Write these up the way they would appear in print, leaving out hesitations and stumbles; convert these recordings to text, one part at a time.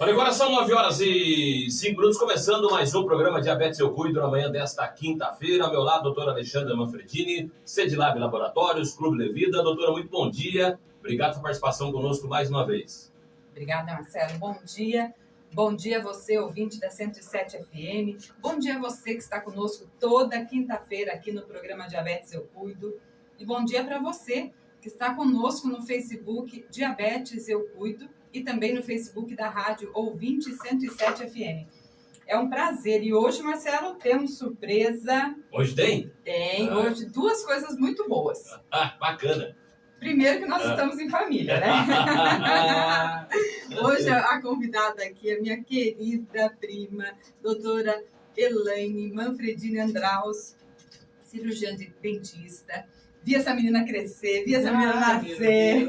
Olha, agora são 9h05, começando mais um programa Diabetes Eu Cuido, na manhã desta quinta-feira. Ao meu lado, doutora Alexandra Manfredini, Cedilab Laboratórios, Clube Levida. Doutora, muito bom dia. Obrigado pela participação conosco mais uma vez. Obrigada, Marcelo. Bom dia. Bom dia a você, ouvinte da 107 FM. Bom dia a você que está conosco toda quinta-feira aqui no programa Diabetes Eu Cuido. E bom dia para você que está conosco no Facebook Diabetes Eu Cuido e também no Facebook da Rádio Ouvinte 107 FM. É um prazer. E hoje, Marcelo, temos surpresa. Hoje tem? Tem. Hoje duas coisas muito boas. Bacana. Primeiro que nós estamos em família, né? Hoje a convidada aqui é minha querida prima, doutora Elaine Manfredini Andraus, cirurgiã de dentista. Vi essa menina crescer, vi essa menina nascer.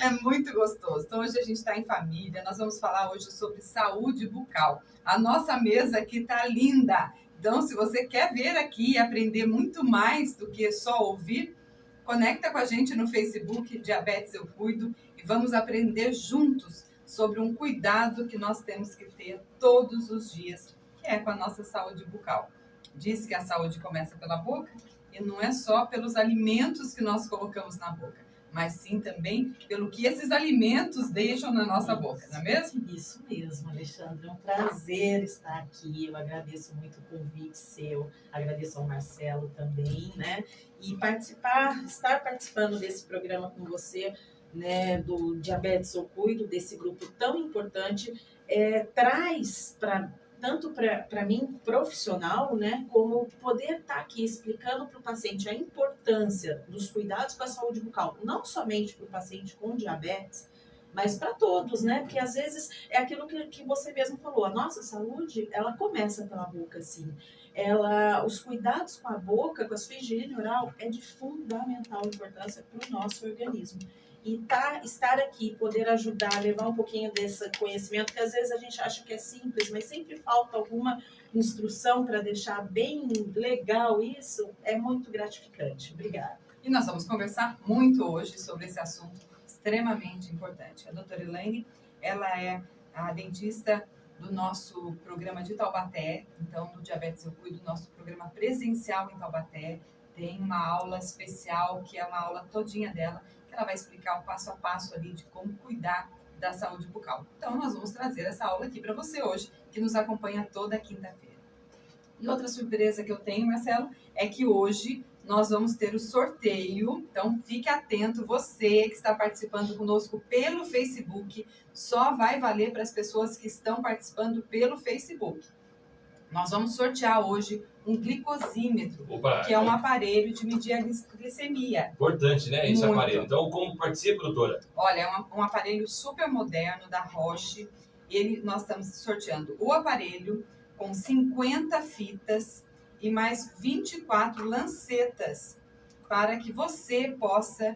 É muito gostoso. Então hoje a gente está em família, nós vamos falar hoje sobre saúde bucal. A nossa mesa aqui está linda. Então se você quer ver aqui e aprender muito mais do que só ouvir, conecta com a gente no Facebook Diabetes Eu Cuido e vamos aprender juntos sobre um cuidado que nós temos que ter todos os dias, que é com a nossa saúde bucal. Diz que a saúde começa pela boca e não é só pelos alimentos que nós colocamos na boca, mas sim também pelo que esses alimentos deixam na nossa boca, não é mesmo? Isso mesmo, Alexandre. É um prazer estar aqui. Eu agradeço muito o convite seu, agradeço ao Marcelo também, né? E estar participando desse programa com você, né, do Diabetes Eu Cuido, desse grupo tão importante, traz tanto para mim, profissional, né, como poder estar aqui explicando para o paciente a importância dos cuidados com a saúde bucal, não somente para o paciente com diabetes, mas para todos, né, porque às vezes é aquilo que você mesmo falou, a nossa saúde, ela começa pela boca, sim. Os cuidados com a boca, com a sua higiene oral, é de fundamental importância para o nosso organismo. E estar aqui, poder ajudar, levar um pouquinho desse conhecimento, que às vezes a gente acha que é simples, mas sempre falta alguma instrução para deixar bem legal isso, é muito gratificante. Obrigada. E nós vamos conversar muito hoje sobre esse assunto extremamente importante. A doutora Elaine, ela é a dentista do nosso programa de Taubaté, então do Diabetes Eu Cuido, nosso programa presencial em Taubaté, tem uma aula especial, que é uma aula todinha dela, que ela vai explicar o passo a passo ali de como cuidar da saúde bucal. Então, nós vamos trazer essa aula aqui para você hoje, que nos acompanha toda quinta-feira. E outra surpresa que eu tenho, Marcelo, é que hoje nós vamos ter o sorteio. Então, fique atento, você que está participando conosco pelo Facebook, só vai valer para as pessoas que estão participando pelo Facebook. Nós vamos sortear hoje um glicosímetro, que é um aparelho de medir a glicemia. Importante, né, esse aparelho. Então, como participa, doutora? Olha, é um aparelho super moderno da Roche. Nós estamos sorteando o aparelho com 50 fitas e mais 24 lancetas para que você possa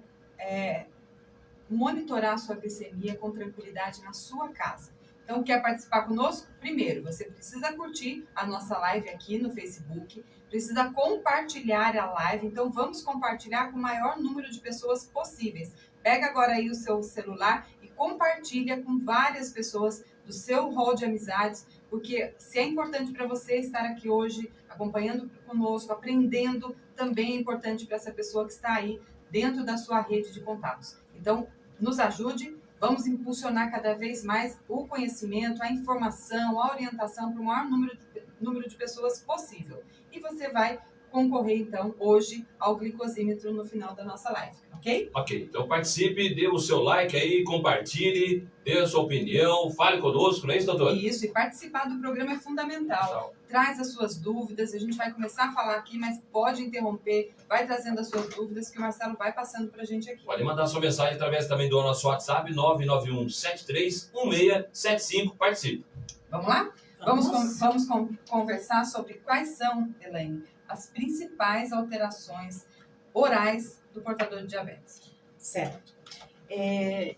monitorar a sua glicemia com tranquilidade na sua casa. Então, quer participar conosco? Primeiro, você precisa curtir a nossa live aqui no Facebook, precisa compartilhar a live, então vamos compartilhar com o maior número de pessoas possíveis. Pega agora aí o seu celular e compartilha com várias pessoas do seu rol de amizades, porque se é importante para você estar aqui hoje, acompanhando conosco, aprendendo, também é importante para essa pessoa que está aí dentro da sua rede de contatos. Então, nos ajude. Vamos impulsionar cada vez mais o conhecimento, a informação, a orientação para o maior número de pessoas possível. E você vai concorrer, então, hoje ao glicosímetro no final da nossa live, ok? Ok, então participe, dê o seu like aí, compartilhe, dê a sua opinião, fale conosco, não é isso, doutora? Isso, e participar do programa é fundamental. Traz as suas dúvidas, a gente vai começar a falar aqui, mas pode interromper, vai trazendo as suas dúvidas que o Marcelo vai passando para a gente aqui. Pode mandar sua mensagem através também do nosso WhatsApp, 991-73-1675, participe. Vamos lá? Vamos conversar sobre quais são, Elaine, as principais alterações orais do portador de diabetes. Certo.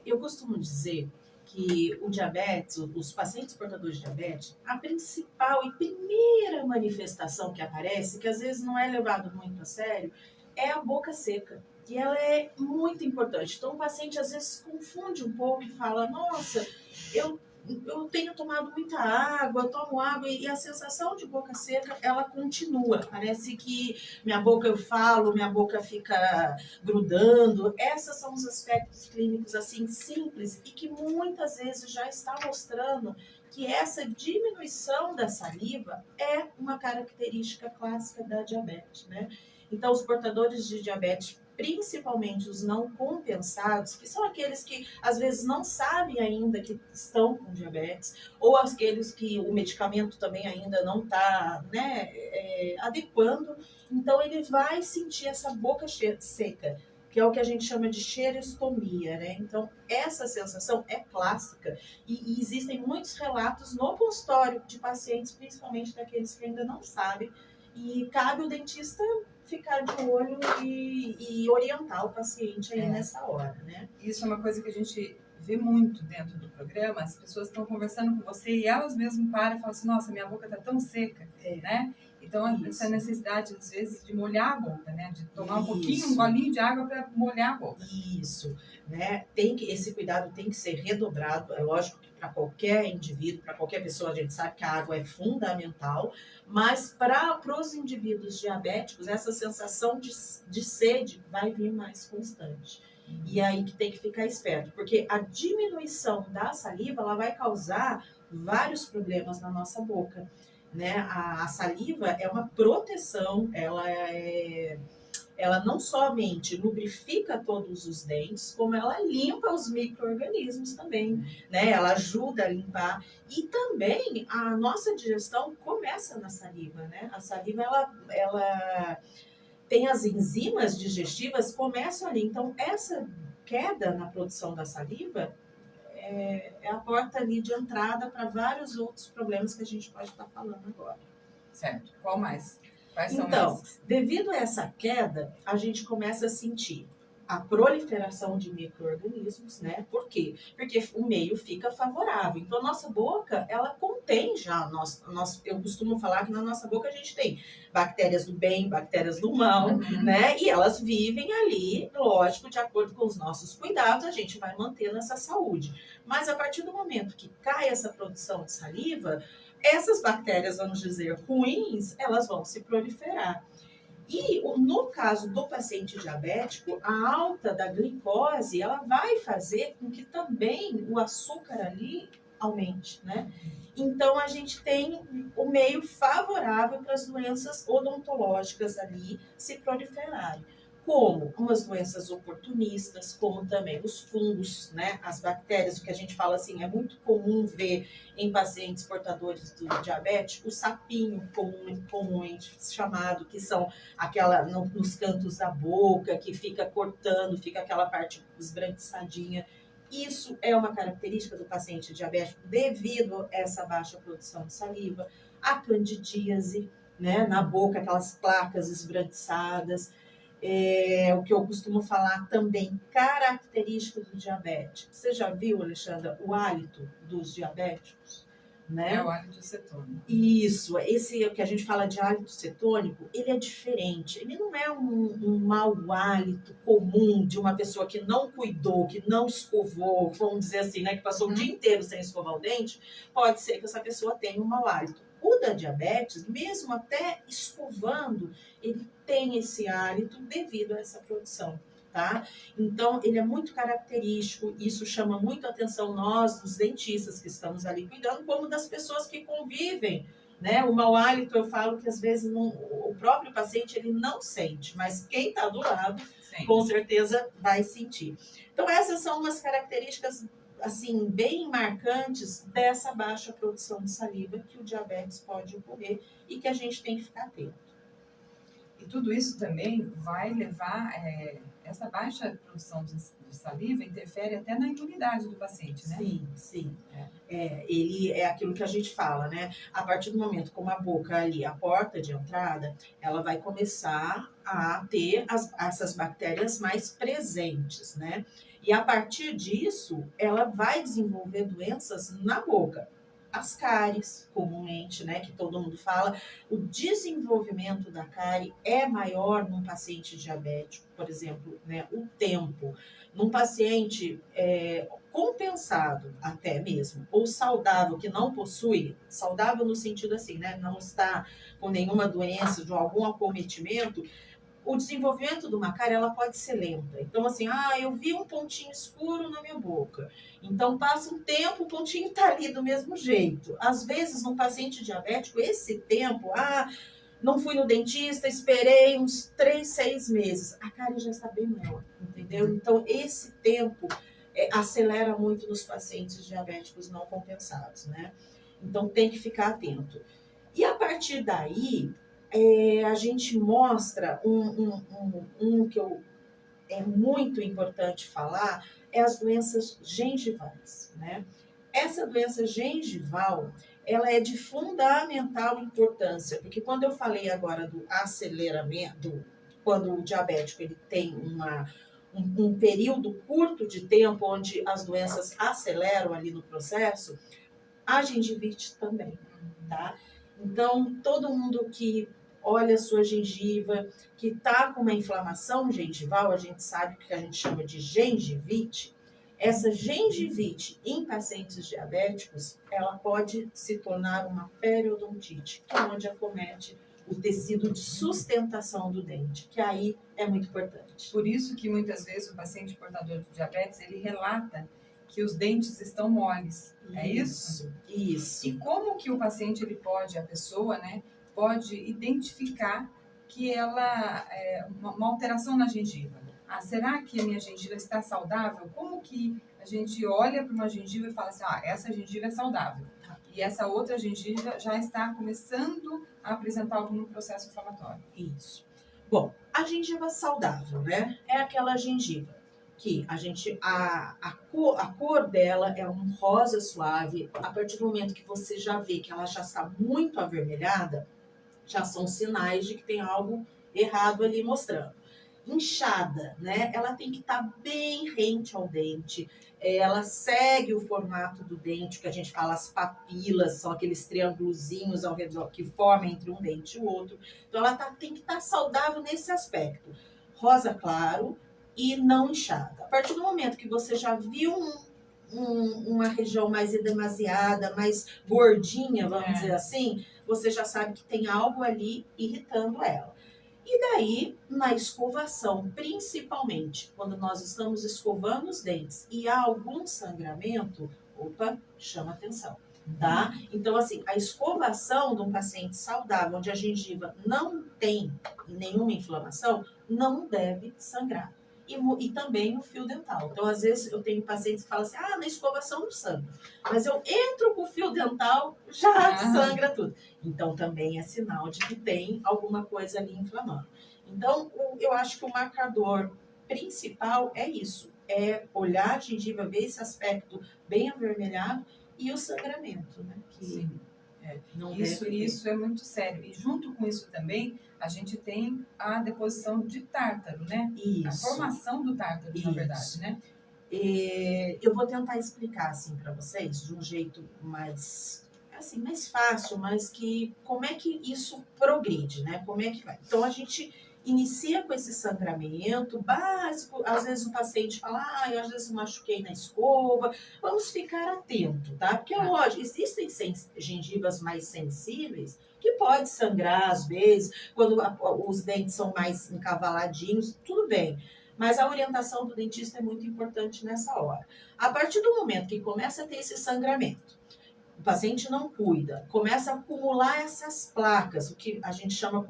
Eu costumo dizer que o diabetes, os pacientes portadores de diabetes, a principal e primeira manifestação que aparece, que às vezes não é levado muito a sério, é a boca seca. E ela é muito importante. Então o paciente às vezes confunde um pouco e fala, nossa, eu eu tenho tomado muita água, eu tomo água e a sensação de boca seca, ela continua. Parece que minha boca, eu falo, minha boca fica grudando. Esses são os aspectos clínicos assim simples e que muitas vezes já está mostrando que essa diminuição da saliva é uma característica clássica da diabetes, né? Então, os portadores de diabetes, principalmente os não compensados, que são aqueles que às vezes não sabem ainda que estão com diabetes, ou aqueles que o medicamento também ainda não está, né, adequando, então ele vai sentir essa boca seca, que é o que a gente chama de xerostomia, né? Então, essa sensação é clássica e existem muitos relatos no consultório de pacientes, principalmente daqueles que ainda não sabem, e cabe o dentista ficar de olho e orientar o paciente aí nessa hora, né? Isso é uma coisa que a gente vê muito dentro do programa, as pessoas estão conversando com você e elas mesmas param e falam assim, nossa, minha boca está tão seca, né? Então, essa necessidade, às vezes, de molhar a boca, né? De tomar um pouquinho, um golinho de água para molhar a boca. Isso, né? Esse cuidado tem que ser redobrado. É lógico que para qualquer indivíduo, para qualquer pessoa, a gente sabe que a água é fundamental, mas para os indivíduos diabéticos, essa sensação de sede vai vir mais constante. E aí que tem que ficar esperto, porque a diminuição da saliva, ela vai causar vários problemas na nossa boca. Né? A saliva é uma proteção, ela não somente lubrifica todos os dentes, como ela limpa os micro-organismos também, né? Ela ajuda a limpar. E também a nossa digestão começa na saliva, né? A saliva, ela tem as enzimas digestivas, começam ali. Então, essa queda na produção da saliva é a porta ali de entrada para vários outros problemas que a gente pode estar falando agora. Certo. Qual mais? Quais são então, esses? Devido a essa queda, a gente começa a sentir a proliferação de micro-organismos, né? Por quê? Porque o meio fica favorável. Então, a nossa boca, ela contém já, eu costumo falar que na nossa boca a gente tem bactérias do bem, bactérias do mal, né? E elas vivem ali, lógico, de acordo com os nossos cuidados, a gente vai mantendo essa saúde. Mas a partir do momento que cai essa produção de saliva, essas bactérias, vamos dizer, ruins, elas vão se proliferar. E no caso do paciente diabético, a alta da glicose, ela vai fazer com que também o açúcar ali aumente, né? Então, a gente tem o meio favorável para as doenças odontológicas ali se proliferarem. Como umas doenças oportunistas, como também os fungos, né? As bactérias, o que a gente fala assim, é muito comum ver em pacientes portadores do diabetes, o sapinho comumente chamado, que são nos cantos da boca, que fica cortando, fica aquela parte esbranquiçadinha. Isso é uma característica do paciente diabético devido a essa baixa produção de saliva, a candidíase, né? Na boca, aquelas placas esbranquiçadas. O que eu costumo falar também, característica do diabético. Você já viu, Alexandra, o hálito dos diabéticos? Né? É o hálito cetônico. Isso, esse que a gente fala de hálito cetônico, ele é diferente. Ele não é um mau hálito comum de uma pessoa que não cuidou, que não escovou, vamos dizer assim, né, que passou o dia inteiro sem escovar o dente. Pode ser que essa pessoa tenha um mau hálito. O da diabetes, mesmo até escovando, ele tem esse hálito devido a essa produção, tá? Então, ele é muito característico, isso chama muito a atenção nós, dos dentistas que estamos ali cuidando, como das pessoas que convivem, né? O mau hálito, eu falo que às vezes o próprio paciente ele não sente, mas quem está do lado, com certeza vai sentir. Então, essas são umas características assim, bem marcantes dessa baixa produção de saliva que o diabetes pode ocorrer e que a gente tem que ficar atento. E tudo isso também vai levar, essa baixa produção de saliva interfere até na imunidade do paciente, né? Sim. Ele é aquilo que a gente fala, né? A partir do momento como a boca ali, a porta de entrada, ela vai começar a ter essas bactérias mais presentes, né? E a partir disso, ela vai desenvolver doenças na boca. as cáries, comumente, né, que todo mundo fala. O desenvolvimento da cárie é maior num paciente diabético, por exemplo, né, o tempo. Num paciente compensado até mesmo, ou saudável, que não possui, saudável no sentido assim, né, não está com nenhuma doença, de algum acometimento, o desenvolvimento de uma cárie, ela pode ser lenta. Então, assim, eu vi um pontinho escuro na minha boca. Então, passa um tempo, o pontinho está ali do mesmo jeito. Às vezes, num paciente diabético, esse tempo, não fui no dentista, esperei uns 3, 6 meses. A cárie já está bem maior, entendeu? Então, esse tempo acelera muito nos pacientes diabéticos não compensados, né? Então, tem que ficar atento. E a partir daí, a gente mostra que é muito importante falar, é as doenças gengivais, né? Essa doença gengival, ela é de fundamental importância, porque quando eu falei agora do aceleramento, quando o diabético ele tem um período curto de tempo onde as doenças aceleram ali no processo, a gengivite também, tá? Então, todo mundo que olha a sua gengiva, que está com uma inflamação gengival, a gente sabe que a gente chama de gengivite. Essa gengivite em pacientes diabéticos, ela pode se tornar uma periodontite, que é onde acomete o tecido de sustentação do dente, que aí é muito importante. Por isso que muitas vezes o paciente portador de diabetes, ele relata que os dentes estão moles. É isso? Isso. E como que o paciente, a pessoa, né, pode identificar que ela é uma alteração na gengiva? Será que a minha gengiva está saudável? Como que a gente olha para uma gengiva e fala assim, essa gengiva é saudável e essa outra gengiva já está começando a apresentar algum processo inflamatório? Isso. Bom, a gengiva saudável, né, é aquela gengiva que a cor dela é um rosa suave. A partir do momento que você já vê que ela já está muito avermelhada, já são sinais de que tem algo errado ali mostrando. Inchada, né? Ela tem que estar bem rente ao dente. Ela segue o formato do dente, que a gente fala as papilas, são aqueles triângulozinhos ao redor que formam entre um dente e o outro. Então ela tem que estar saudável nesse aspecto. Rosa claro e não inchada. A partir do momento que você já viu uma região mais edemasiada, mais gordinha, vamos dizer assim, você já sabe que tem algo ali irritando ela. E daí, na escovação, principalmente, quando nós estamos escovando os dentes e há algum sangramento, chama atenção, tá? Então, assim, a escovação de um paciente saudável, onde a gengiva não tem nenhuma inflamação, não deve sangrar. E também o fio dental. Então, às vezes, eu tenho pacientes que falam assim, na escovação não sangra. Mas eu entro com o fio dental, já sangra tudo. Então, também é sinal de que tem alguma coisa ali inflamando. Então, eu acho que o marcador principal é isso. É olhar a gengiva, ver esse aspecto bem avermelhado e o sangramento, né? Sim. Não isso é muito sério. E junto com isso também, a gente tem a deposição de tártaro, né? Isso. A formação do tártaro, na verdade, né? Eu vou tentar explicar assim para vocês de um jeito mais fácil, mas como é que isso progride, né? Como é que vai? Então a gente inicia com esse sangramento básico, às vezes o paciente fala, às vezes machuquei na escova, vamos ficar atento, tá? Porque é lógico, existem gengivas mais sensíveis que pode sangrar às vezes, quando os dentes são mais encavaladinhos, tudo bem. Mas a orientação do dentista é muito importante nessa hora. A partir do momento que começa a ter esse sangramento, o paciente não cuida, começa a acumular essas placas, o que a gente chama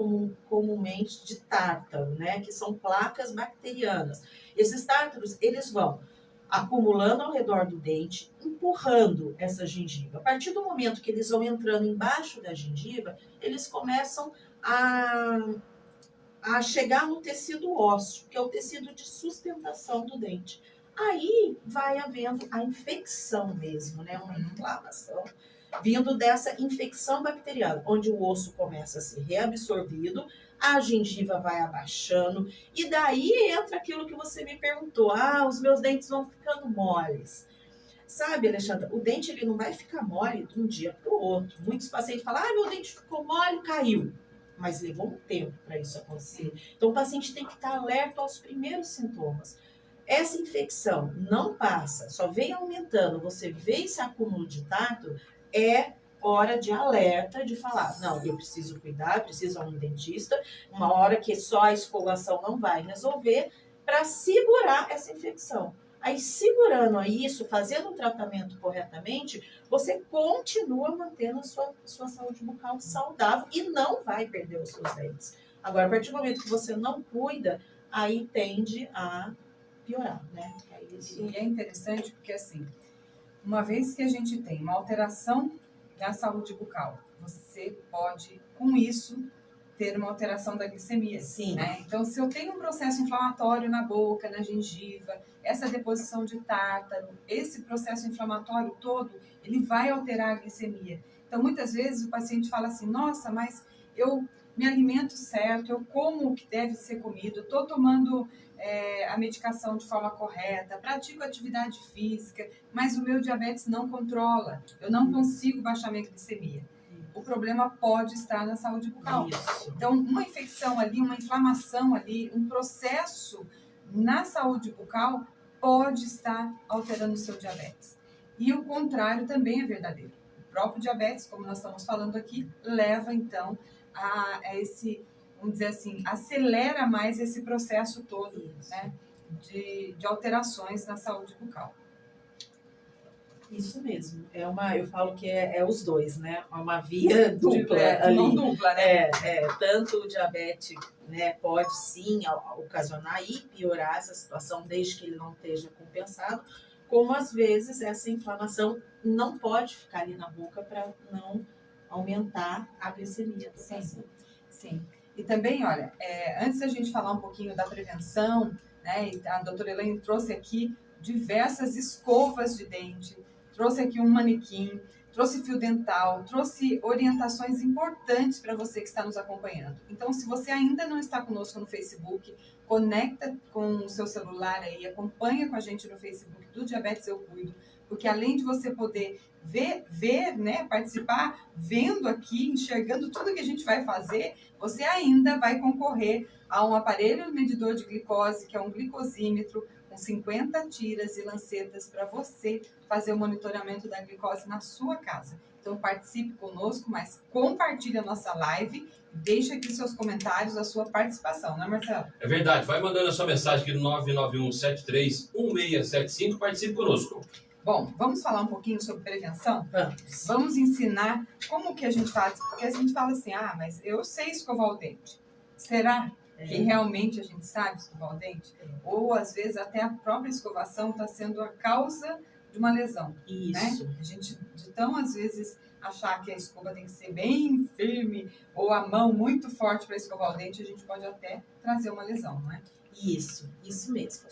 comumente de tártaro, né? Que são placas bacterianas. Esses tártaros, eles vão acumulando ao redor do dente, empurrando essa gengiva. A partir do momento que eles vão entrando embaixo da gengiva, eles começam a chegar no tecido ósseo, que é o tecido de sustentação do dente. Aí vai havendo a infecção mesmo, né? Uma inflamação vindo dessa infecção bacteriana, onde o osso começa a ser reabsorvido, a gengiva vai abaixando, e daí entra aquilo que você me perguntou, os meus dentes vão ficando moles. sabe, Alexandra, o dente ele não vai ficar mole de um dia para o outro. Muitos pacientes falam, meu dente ficou mole, caiu. Mas levou um tempo para isso acontecer. Então, o paciente tem que estar alerta aos primeiros sintomas. Essa infecção não passa, só vem aumentando, você vê esse acúmulo de tártaro, é hora de alerta, de falar, não, eu preciso cuidar, preciso ir a um dentista, uma hora que só a escovação não vai resolver, para segurar essa infecção. Aí, segurando isso, fazendo o tratamento corretamente, você continua mantendo a sua saúde bucal saudável e não vai perder os seus dentes. Agora, a partir do momento que você não cuida, aí tende a piorar, né? E é interessante porque, assim, uma vez que a gente tem uma alteração da saúde bucal, você pode, com isso, ter uma alteração da glicemia. Sim. Né? Então, se eu tenho um processo inflamatório na boca, na gengiva, essa deposição de tártaro, esse processo inflamatório todo, ele vai alterar a glicemia. Então, muitas vezes o paciente fala assim, nossa, mas eu me alimento certo, eu como o que deve ser comido, estou tomando a medicação de forma correta, pratico atividade física, mas o meu diabetes não controla, eu não consigo baixar minha glicemia. O problema pode estar na saúde bucal. Isso. Então, uma infecção ali, uma inflamação ali, um processo na saúde bucal pode estar alterando o seu diabetes. E o contrário também é verdadeiro. O próprio diabetes, como nós estamos falando aqui, leva então a esse, vamos dizer assim, acelera mais esse processo todo, né, de alterações na saúde bucal. Isso mesmo. Eu falo que é os dois, né? É uma via dupla ali. Não dupla, né? Tanto o diabetes, né, pode sim ocasionar e piorar essa situação, desde que ele não esteja compensado, como às vezes essa inflamação não pode ficar ali na boca para não aumentar a glicemia do paciente. Sim. E também, olha, antes da gente falar um pouquinho da prevenção, né, a doutora Elaine trouxe aqui diversas escovas de dente, trouxe aqui um manequim, trouxe fio dental, trouxe orientações importantes para você que está nos acompanhando. Então, se você ainda não está conosco no Facebook, conecta com o seu celular aí, acompanha com a gente no Facebook do Diabetes Eu Cuido, porque além de você poder ver, né, participar, vendo aqui, enxergando tudo que a gente vai fazer, você ainda vai concorrer a um aparelho medidor de glicose, que é um glicosímetro, com 50 tiras e lancetas para você fazer o monitoramento da glicose na sua casa. Então participe conosco, mas compartilhe a nossa live, deixe aqui seus comentários, a sua participação, né, Marcelo? É verdade, vai mandando a sua mensagem aqui no 991731675, participe conosco. Bom, vamos falar um pouquinho sobre prevenção? Vamos ensinar como que a gente faz, porque a gente fala assim, mas eu sei escovar o dente. Será que realmente a gente sabe escovar o dente? Ou, às vezes, até a própria escovação está sendo a causa de uma lesão. Isso. Né? A gente, de tão, às vezes, achar que a escova tem que ser bem firme ou a mão muito forte para escovar o dente, a gente pode até trazer uma lesão, não é? Isso mesmo.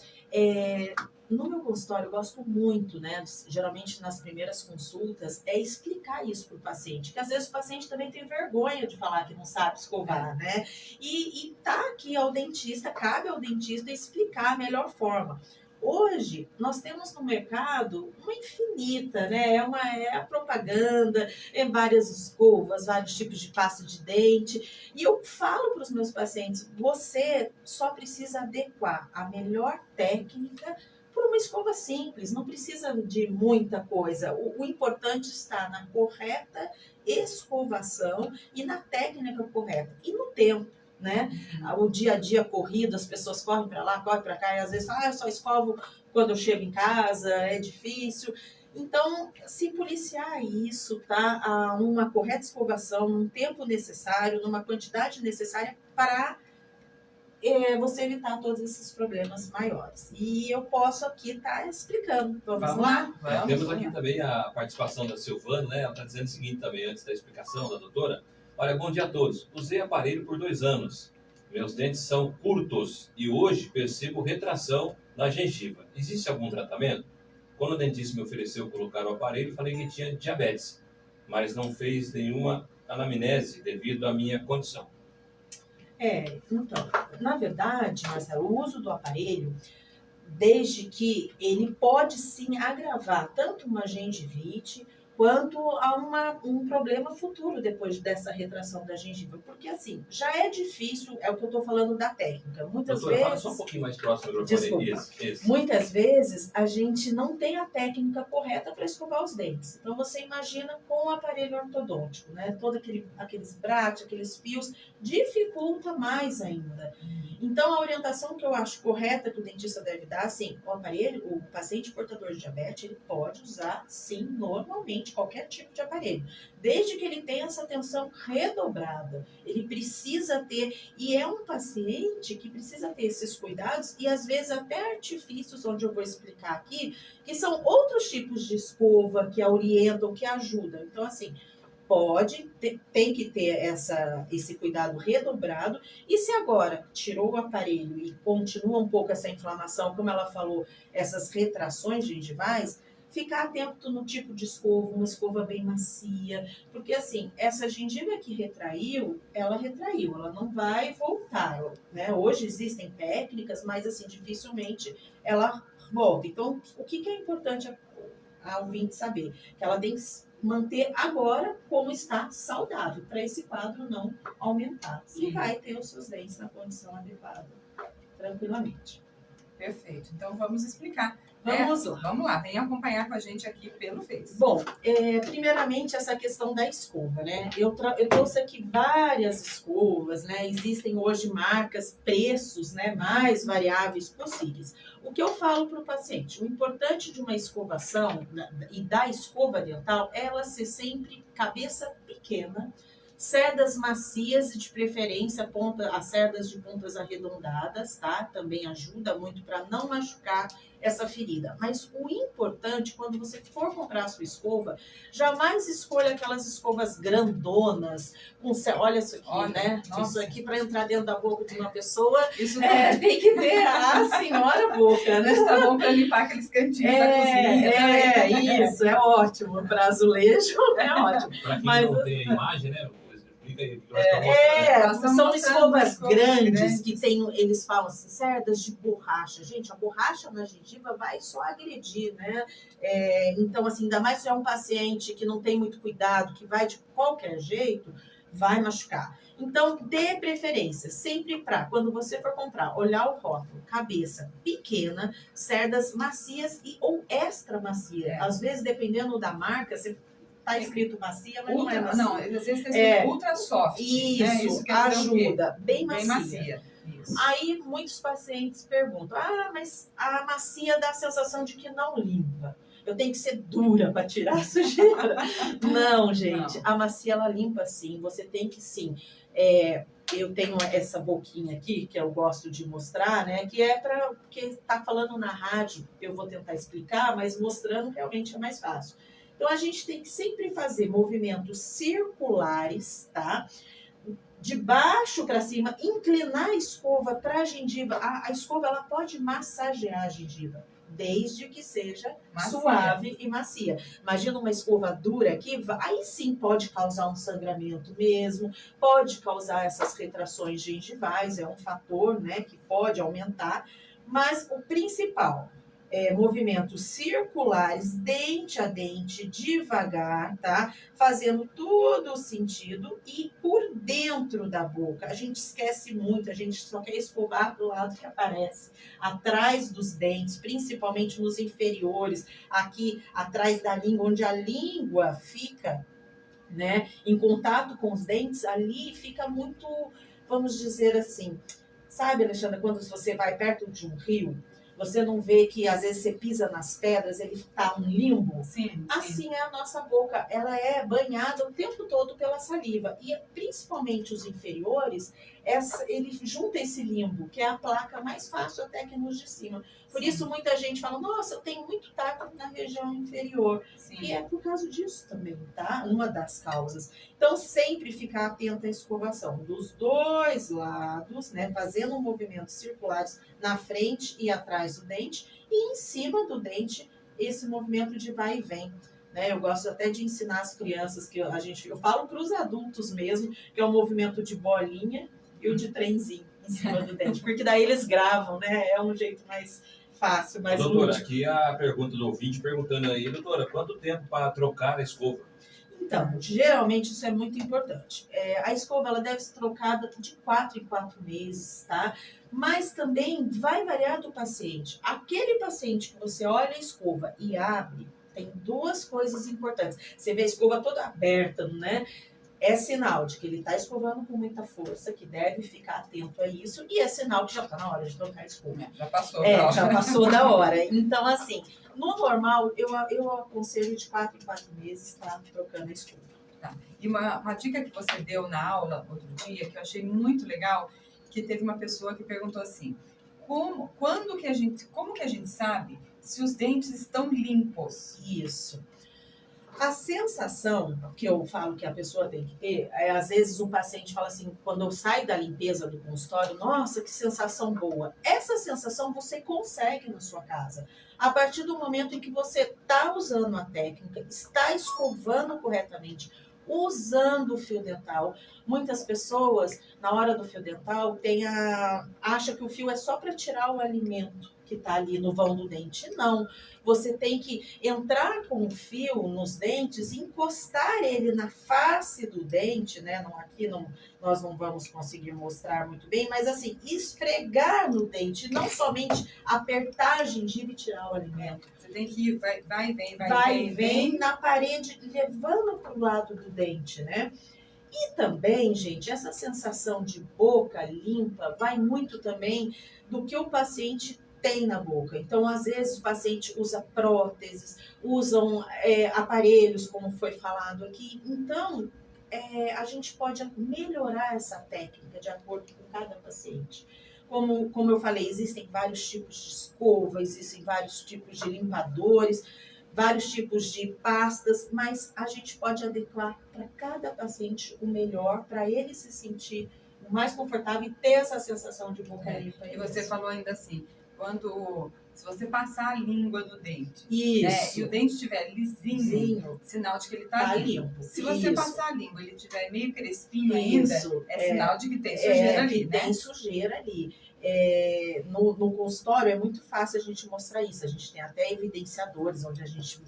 No meu consultório, eu gosto muito, né, geralmente nas primeiras consultas, explicar isso para o paciente, que às vezes o paciente também tem vergonha de falar que não sabe escovar, né? E tá aqui ao dentista, cabe ao dentista explicar a melhor forma. Hoje, nós temos no mercado uma infinita, né? É a propaganda, várias escovas, vários tipos de pasta de dente. E eu falo para os meus pacientes, você só precisa adequar a melhor técnica por uma escova simples, não precisa de muita coisa. O importante está na correta escovação e na técnica correta. E no tempo, né? O dia a dia corrido, as pessoas correm para lá, correm para cá, e às vezes falam, eu só escovo quando eu chego em casa, é difícil. Então, se policiar isso, tá? Uma correta escovação, num tempo necessário, numa quantidade necessária para você evitar todos esses problemas maiores. E eu posso aqui estar explicando. Vamos lá? Temos aqui também a participação da Silvana, né? Ela está dizendo o seguinte também, antes da explicação da doutora. Olha, bom dia a todos. Usei aparelho por 2 anos. Meus dentes são curtos e hoje percebo retração na gengiva. Existe algum tratamento? Quando o dentista me ofereceu colocar o aparelho, falei que tinha diabetes, mas não fez nenhuma anamnese devido à minha condição. Então, na verdade, Marcelo, o uso do aparelho desde que ele pode sim agravar tanto uma gengivite quanto a um problema futuro depois dessa retração da gengiva. Porque, assim, já é difícil, é o que eu estou falando da técnica. Muitas Doutora, vezes... fala só um pouquinho mais próximo do microfone. Desculpa. Isso. Muitas vezes a gente não tem a técnica correta para escovar os dentes. Então você imagina com o aparelho ortodôntico, né? Todo aqueles brackets, aqueles fios, dificulta mais ainda. Então a orientação que eu acho correta que o dentista deve dar, assim, o aparelho, o paciente portador de diabetes, ele pode usar, sim, normalmente, qualquer tipo de aparelho. Desde que ele tenha essa atenção redobrada. Ele precisa ter, e é um paciente que precisa ter esses cuidados e às vezes até artifícios, onde eu vou explicar aqui, que são outros tipos de escova que a orientam, que ajudam. Então, assim, tem que ter esse cuidado redobrado. E se agora tirou o aparelho e continua um pouco essa inflamação, como ela falou, essas retrações gengivais, ficar atento no tipo de escova, uma escova bem macia, porque assim, essa gengiva que retraiu, ela não vai voltar, né? Hoje existem técnicas, mas assim, dificilmente ela volta. Então, o que é importante a ouvinte saber? Que ela tem que manter agora como está saudável, para esse quadro não aumentar. Sim. E vai ter os seus dentes na condição adequada, tranquilamente. Perfeito. Então, vamos explicar. Vamos lá. Vamos lá, vem acompanhar com a gente aqui pelo Face. Bom, primeiramente essa questão da escova, né? Eu trouxe aqui várias escovas, né? Existem hoje marcas, preços, né, mais variáveis possíveis. O que eu falo para o paciente? O importante de uma escovação e da escova dental é ela ser sempre cabeça pequena, cerdas macias e de preferência as cerdas de pontas arredondadas, tá? Também ajuda muito para não machucar essa ferida. Mas o importante, quando você for comprar a sua escova, jamais escolha aquelas escovas grandonas, olha isso aqui, né? Nossa. Isso aqui para entrar dentro da boca de uma pessoa, isso tem que ter a senhora boca, né? Está bom para limpar aqueles cantinhos da cozinha. Isso, é ótimo. Para azulejo, é ótimo. Para quem mas, não tem a imagem, né? São escovas grandes que tem, eles falam assim, cerdas de borracha. Gente, a borracha na gengiva vai só agredir, né? Então, assim, ainda mais se é um paciente que não tem muito cuidado, que vai de qualquer jeito, vai machucar. Então, dê preferência, sempre para, quando você for comprar, olhar o rótulo, cabeça pequena, cerdas macias ou extra macia. Às vezes, dependendo da marca, você tá escrito macia, mas não é macia. Não, às vezes tem ultra soft. Isso, né? Isso ajuda. Bem macia. Isso. Aí, muitos pacientes perguntam, mas a macia dá a sensação de que não limpa. Eu tenho que ser dura para tirar a sujeira. Não, gente. Não. A macia, ela limpa sim. Você tem que sim. Eu tenho essa boquinha aqui, que eu gosto de mostrar, né? Que é porque tá falando na rádio, eu vou tentar explicar, mas mostrando realmente é mais fácil. Então, a gente tem que sempre fazer movimentos circulares, tá? De baixo para cima, inclinar a escova para a gengiva. A escova, ela pode massagear a gengiva, desde que seja suave e macia. Imagina uma escova dura aqui, aí sim pode causar um sangramento mesmo, pode causar essas retrações gengivais, é um fator, né, que pode aumentar, mas o principal... movimentos circulares, dente a dente, devagar, tá? Fazendo todo o sentido e por dentro da boca. A gente esquece muito, a gente só quer escovar do lado que aparece, atrás dos dentes, principalmente nos inferiores, aqui atrás da língua, onde a língua fica, né, em contato com os dentes, ali fica muito, vamos dizer assim, sabe, Alexandra, quando você vai perto de um rio, você não vê que às vezes você pisa nas pedras, ele está um limbo? Sim. Assim é a nossa boca, ela é banhada o tempo todo pela saliva. E principalmente os inferiores, ele junta esse limbo, que é a placa mais fácil até que nos de cima. Por isso muita gente fala, nossa, eu tenho muito taco na região inferior. Sim. E é por causa disso também, tá? Uma das causas. Então, sempre ficar atento à escovação dos dois lados, né? Fazendo movimentos circulares na frente e atrás do dente. E em cima do dente, esse movimento de vai e vem. Né? Eu gosto até de ensinar as crianças, que eu falo para os adultos mesmo, que é o movimento de bolinha e o de trenzinho em cima do dente. Porque daí eles gravam, né? É um jeito mais fácil, mais Doutora, lúdico. aqui a pergunta do ouvinte perguntando aí, doutora, quanto tempo para trocar a escova? Então, geralmente isso é muito importante. A escova ela deve ser trocada de 4 em 4 meses, tá? Mas também vai variar do paciente. Aquele paciente que você olha a escova e abre, tem duas coisas importantes. Você vê a escova toda aberta, né? É sinal de que ele está escovando com muita força, que deve ficar atento a isso, e é sinal que já está na hora de trocar a escova. Já passou. Já passou da hora. Então, assim, no normal, eu aconselho de 4 em 4 meses estar trocando a escova. Tá. E uma dica que você deu na aula outro dia, que eu achei muito legal, que teve uma pessoa que perguntou assim, como que a gente sabe se os dentes estão limpos? Isso. A sensação que eu falo que a pessoa tem que ter, às vezes o paciente fala assim, quando eu saio da limpeza do consultório, nossa, que sensação boa. Essa sensação você consegue na sua casa. A partir do momento em que você está usando a técnica, está escovando corretamente, usando o fio dental. Muitas pessoas, na hora do fio dental, acham que o fio é só para tirar o alimento que está ali no vão do dente. Não. Você tem que entrar com o fio nos dentes, encostar ele na face do dente, né? Nós não vamos conseguir mostrar muito bem, mas assim, esfregar no dente, não somente apertar a gengiva e tirar o alimento. Você tem que ir, vai e vem na parede, levando para o lado do dente, né? E também, gente, essa sensação de boca limpa vai muito também do que o paciente tem na boca. Então, às vezes, o paciente usa próteses, usam aparelhos, como foi falado aqui. Então, a gente pode melhorar essa técnica de acordo com cada paciente. Como eu falei, existem vários tipos de escova, existem vários tipos de limpadores, vários tipos de pastas, mas a gente pode adequar para cada paciente o melhor, para ele se sentir mais confortável e ter essa sensação de boca limpa. E você falou ainda assim, se você passar a língua do dente, isso, e o dente estiver lisinho, sinal de que ele está limpo. Se você passar a língua e ele estiver meio crespinho ainda, é sinal de que tem sujeira ali, né? Tem sujeira ali. No consultório é muito fácil a gente mostrar isso. A gente tem até evidenciadores onde a gente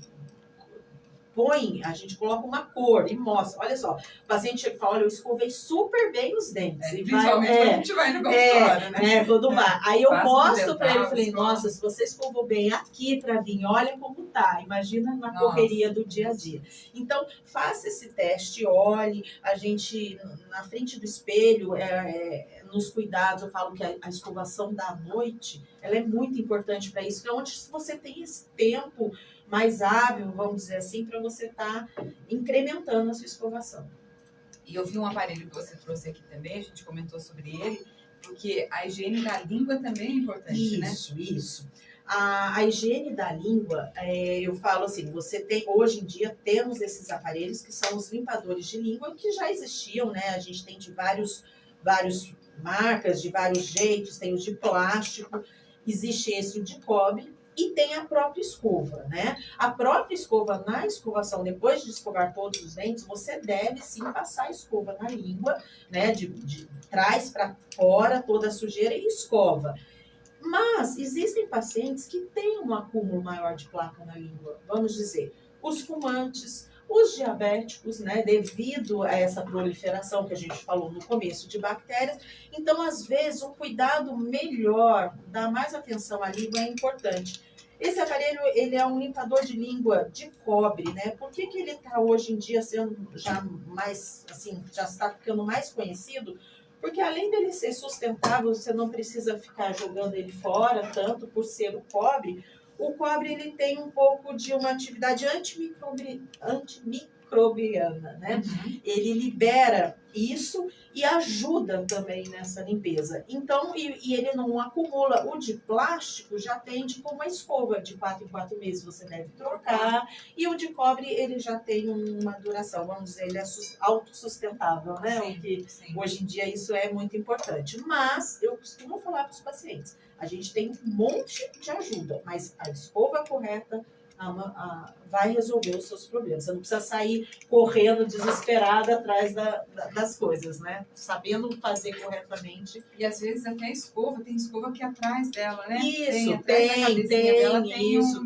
coloca uma cor e mostra. Olha só, o paciente chega e fala, olha, eu escovei super bem os dentes. Principalmente quando a gente vai no consultório, né? Quando vai. Aí eu mostro para ele, falei, escova. nossa, se você escovou bem aqui para vir, olha como tá. Imagina na correria do dia a dia. Então, faça esse teste, olhe, a gente, na frente do espelho, nos cuidados, eu falo que a escovação da noite, ela é muito importante para isso, que é onde você tem esse tempo mais hábil, vamos dizer assim, para você estar incrementando a sua escovação. E eu vi um aparelho que você trouxe aqui também, a gente comentou sobre ele, porque a higiene da língua também é importante, né? Isso. A higiene da língua, eu falo assim, hoje em dia temos esses aparelhos que são os limpadores de língua que já existiam, né? A gente tem de vários marcas, de vários jeitos, tem os de plástico, existe esse de cobre, e tem a própria escova, né? A própria escova, na escovação, depois de escovar todos os dentes, você deve sim passar a escova na língua, né? De trás para fora, toda a sujeira e escova. Mas existem pacientes que têm um acúmulo maior de placa na língua. Vamos dizer, os fumantes, os diabéticos, né, devido a essa proliferação que a gente falou no começo de bactérias. Então, às vezes, um cuidado melhor, dar mais atenção à língua é importante. Esse aparelho, ele é um limpador de língua de cobre, né? Por que ele está hoje em dia sendo já mais, assim, já está ficando mais conhecido? Porque além dele ser sustentável, você não precisa ficar jogando ele fora, tanto por ser o cobre ele tem um pouco de uma atividade antimicrobiana, né? Uhum. Ele libera isso e ajuda também nessa limpeza. Então, e ele não acumula. O de plástico já tende com uma escova de 4 em 4 meses, você deve trocar. E o de cobre, ele já tem uma duração, vamos dizer, ele é autossustentável, né? Sim. Hoje em dia isso é muito importante. Mas eu costumo falar para os pacientes, a gente tem um monte de ajuda, mas a escova correta vai resolver os seus problemas. Você não precisa sair correndo desesperada atrás das coisas, né? Sabendo fazer corretamente. E às vezes até tem escova aqui atrás dela, né? Isso,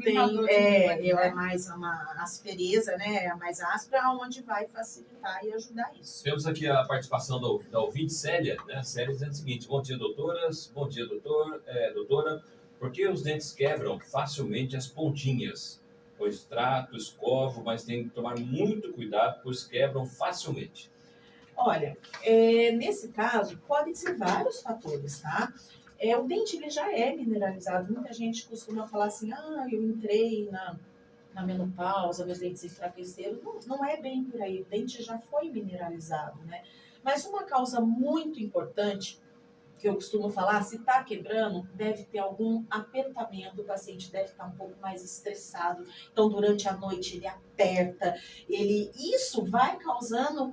é mais uma aspereza, né? É a mais áspera, onde vai facilitar e ajudar isso. Temos aqui a participação da ouvinte Célia, né? Célia dizendo o seguinte: bom dia, doutoras, bom dia, doutora. Por que os dentes quebram facilmente as pontinhas? Pois trato, escovo, mas tem que tomar muito cuidado, pois quebram facilmente. Olha, nesse caso, podem ser vários fatores, tá? O dente ele já é mineralizado. Muita gente costuma falar assim, eu entrei na menopausa, meus dentes enfraqueceram. Não é bem por aí, o dente já foi mineralizado, né? Mas uma causa muito importante, que eu costumo falar, se está quebrando, deve ter algum apertamento, o paciente deve estar um pouco mais estressado, então durante a noite ele aperta, isso vai causando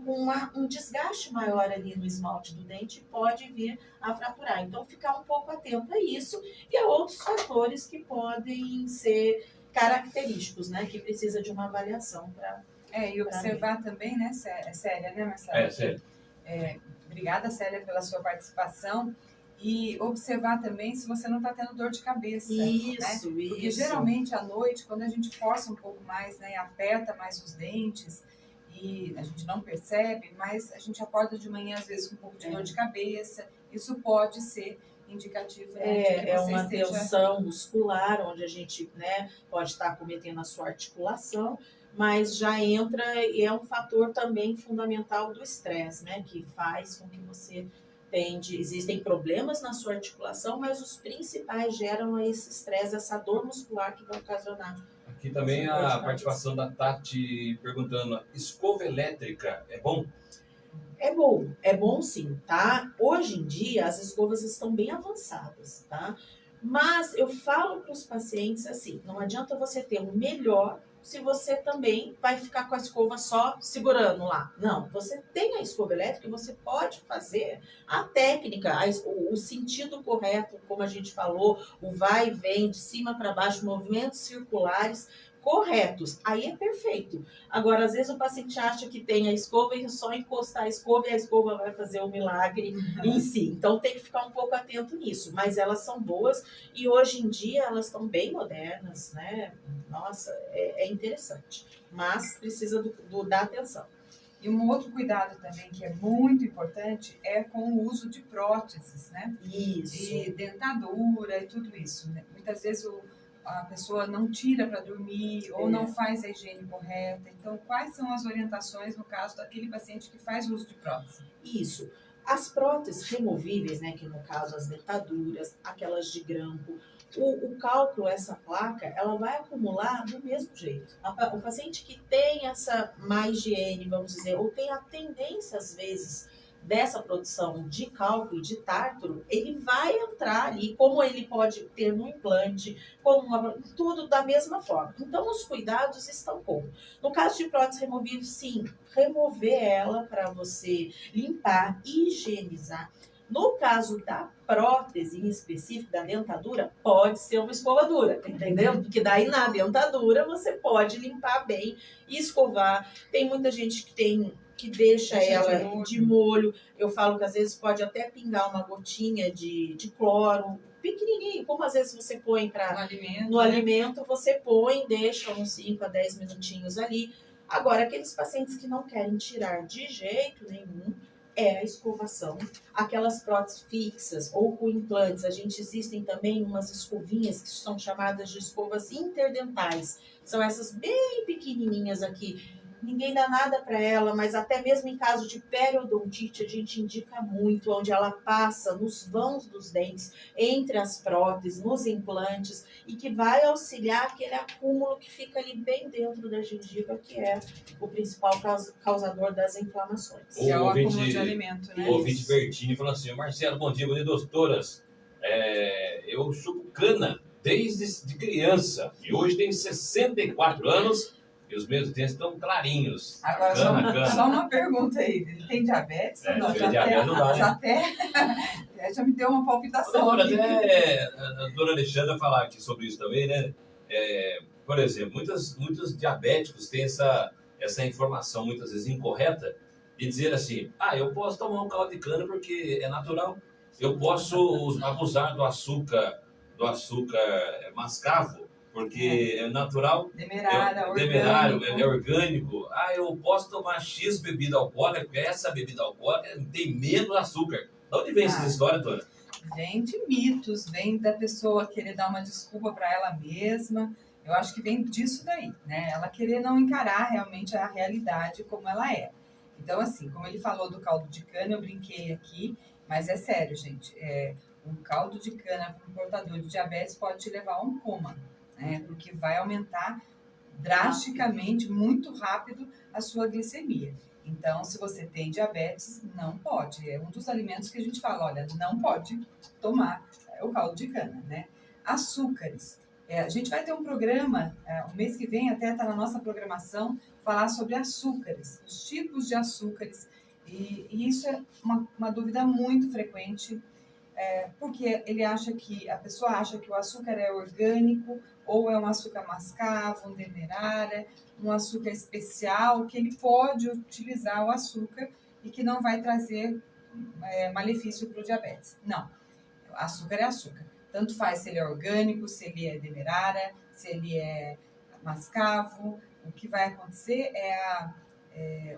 um desgaste maior ali no esmalte do dente e pode vir a fraturar. Então ficar um pouco atento a isso e a outros fatores que podem ser característicos, né, que precisa de uma avaliação para... E observar também, né, Célia, né, Marcelo? Célia. Obrigada, Célia, pela sua participação. E observar também se você não está tendo dor de cabeça. Isso, né? Porque geralmente à noite, quando a gente força um pouco mais, né, aperta mais os dentes, e a gente não percebe, mas a gente acorda de manhã, às vezes, com um pouco de dor de cabeça. Isso pode ser indicativo, né, de que você uma tensão muscular, onde a gente, né, pode estar cometendo a sua articulação, mas já entra e é um fator também fundamental do estresse, né, que faz com que você existem problemas na sua articulação, mas os principais geram esse estresse, essa dor muscular que vai ocasionar. Aqui também a participação da Tati perguntando, escova elétrica é bom? É bom sim, tá? Hoje em dia as escovas estão bem avançadas, tá? Mas eu falo para os pacientes assim, não adianta você ter o melhor se você também vai ficar com a escova só segurando lá. Não, você tem a escova elétrica e você pode fazer a técnica, o sentido correto, como a gente falou, o vai e vem, de cima para baixo, movimentos circulares corretos. Aí é perfeito. Agora, às vezes o paciente acha que tem a escova e só encostar a escova e a escova vai fazer o milagre em si. Então tem que ficar um pouco atento nisso. Mas elas são boas e hoje em dia elas estão bem modernas, né? Nossa, é interessante. Mas precisa da atenção. E um outro cuidado também que é muito importante é com o uso de próteses, né? Isso. E dentadura e tudo isso, né? Muitas vezes a pessoa não tira para dormir ou não faz a higiene correta. Então, quais são as orientações no caso daquele paciente que faz uso de prótese? Isso. As próteses removíveis, né, que no caso as dentaduras, aquelas de grampo, o cálculo, essa placa, ela vai acumular do mesmo jeito. O paciente que tem essa má higiene, vamos dizer, ou tem a tendência, às vezes, dessa produção de cálculo, de tártaro, ele vai entrar ali, como ele pode ter no implante, tudo da mesma forma. Então, os cuidados estão como? No caso de prótese removível, sim, remover ela para você limpar, higienizar. No caso da prótese em específico, da dentadura, pode ser uma escova dura, entendeu? Porque daí na dentadura você pode limpar bem e escovar. Tem muita gente que deixa ela de molho. Eu falo que às vezes pode até pingar uma gotinha de cloro, pequenininho, como às vezes você põe no alimento, você põe, deixa uns 5 a 10 minutinhos ali. Agora, aqueles pacientes que não querem tirar de jeito nenhum, é a escovação. Aquelas próteses fixas ou com implantes, existem também umas escovinhas que são chamadas de escovas interdentais. São essas bem pequenininhas aqui. Ninguém dá nada para ela, mas até mesmo em caso de periodontite, a gente indica muito, onde ela passa nos vãos dos dentes, entre as próteses, nos implantes, e que vai auxiliar aquele acúmulo que fica ali bem dentro da gengiva, que é o principal causador das inflamações. Que é o acúmulo de alimento, né? O ouvinte Bertini falou assim, Marcelo, bom dia doutoras. Eu chupo cana desde criança, e hoje tenho 64 anos, e os meus dentes estão clarinhos. Agora, só uma pergunta aí. Ele tem diabetes? Não, já me deu uma palpitação. Até a doutora Alexandra falar aqui sobre isso também, né? Por exemplo, muitos diabéticos têm essa informação muitas vezes incorreta de dizer assim, eu posso tomar um caldo de cana porque é natural, eu posso abusar do açúcar mascavo porque é natural, demerara, é orgânico, eu posso tomar X bebida alcoólica porque essa bebida alcoólica tem menos açúcar. De onde vem essa história, Dona? Vem de mitos, vem da pessoa querer dar uma desculpa para ela mesma. Eu acho que vem disso daí, né? Ela querer não encarar realmente a realidade como ela é. Então, assim, como ele falou do caldo de cana, eu brinquei aqui, mas é sério, gente. Um caldo de cana para um portador de diabetes pode te levar a um coma, né? Porque vai aumentar drasticamente, muito rápido, a sua glicemia. Então, se você tem diabetes, não pode. É um dos alimentos que a gente fala, olha, não pode tomar o caldo de cana, né? Açúcares. A gente vai ter um programa, o mês que vem até está na nossa programação, falar sobre açúcares, os tipos de açúcares. E isso é uma dúvida muito frequente, porque a pessoa acha que o açúcar é orgânico, ou é um açúcar mascavo, um demerara, um açúcar especial, que ele pode utilizar o açúcar e que não vai trazer malefício para o diabetes. Não, açúcar é açúcar. Tanto faz se ele é orgânico, se ele é demerara, se ele é mascavo. O que vai acontecer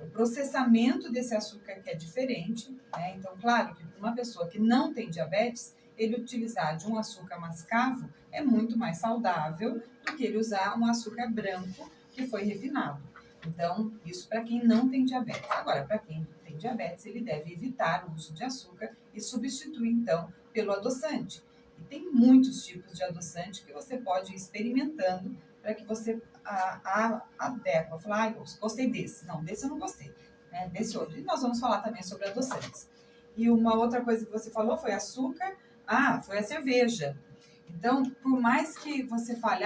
o processamento desse açúcar que é diferente, né? Então, claro que para uma pessoa que não tem diabetes, ele utilizar de um açúcar mascavo é muito mais saudável do que ele usar um açúcar branco que foi refinado. Então, isso para quem não tem diabetes. Agora, para quem tem diabetes, ele deve evitar o uso de açúcar e substituir, então, pelo adoçante. E tem muitos tipos de adoçante que você pode ir experimentando para que você adequa. Falar, gostei desse. Não, desse eu não gostei. Né? Desse outro. E nós vamos falar também sobre adoçantes. E uma outra coisa que você falou foi açúcar. Foi a cerveja. Então, por mais que você fale,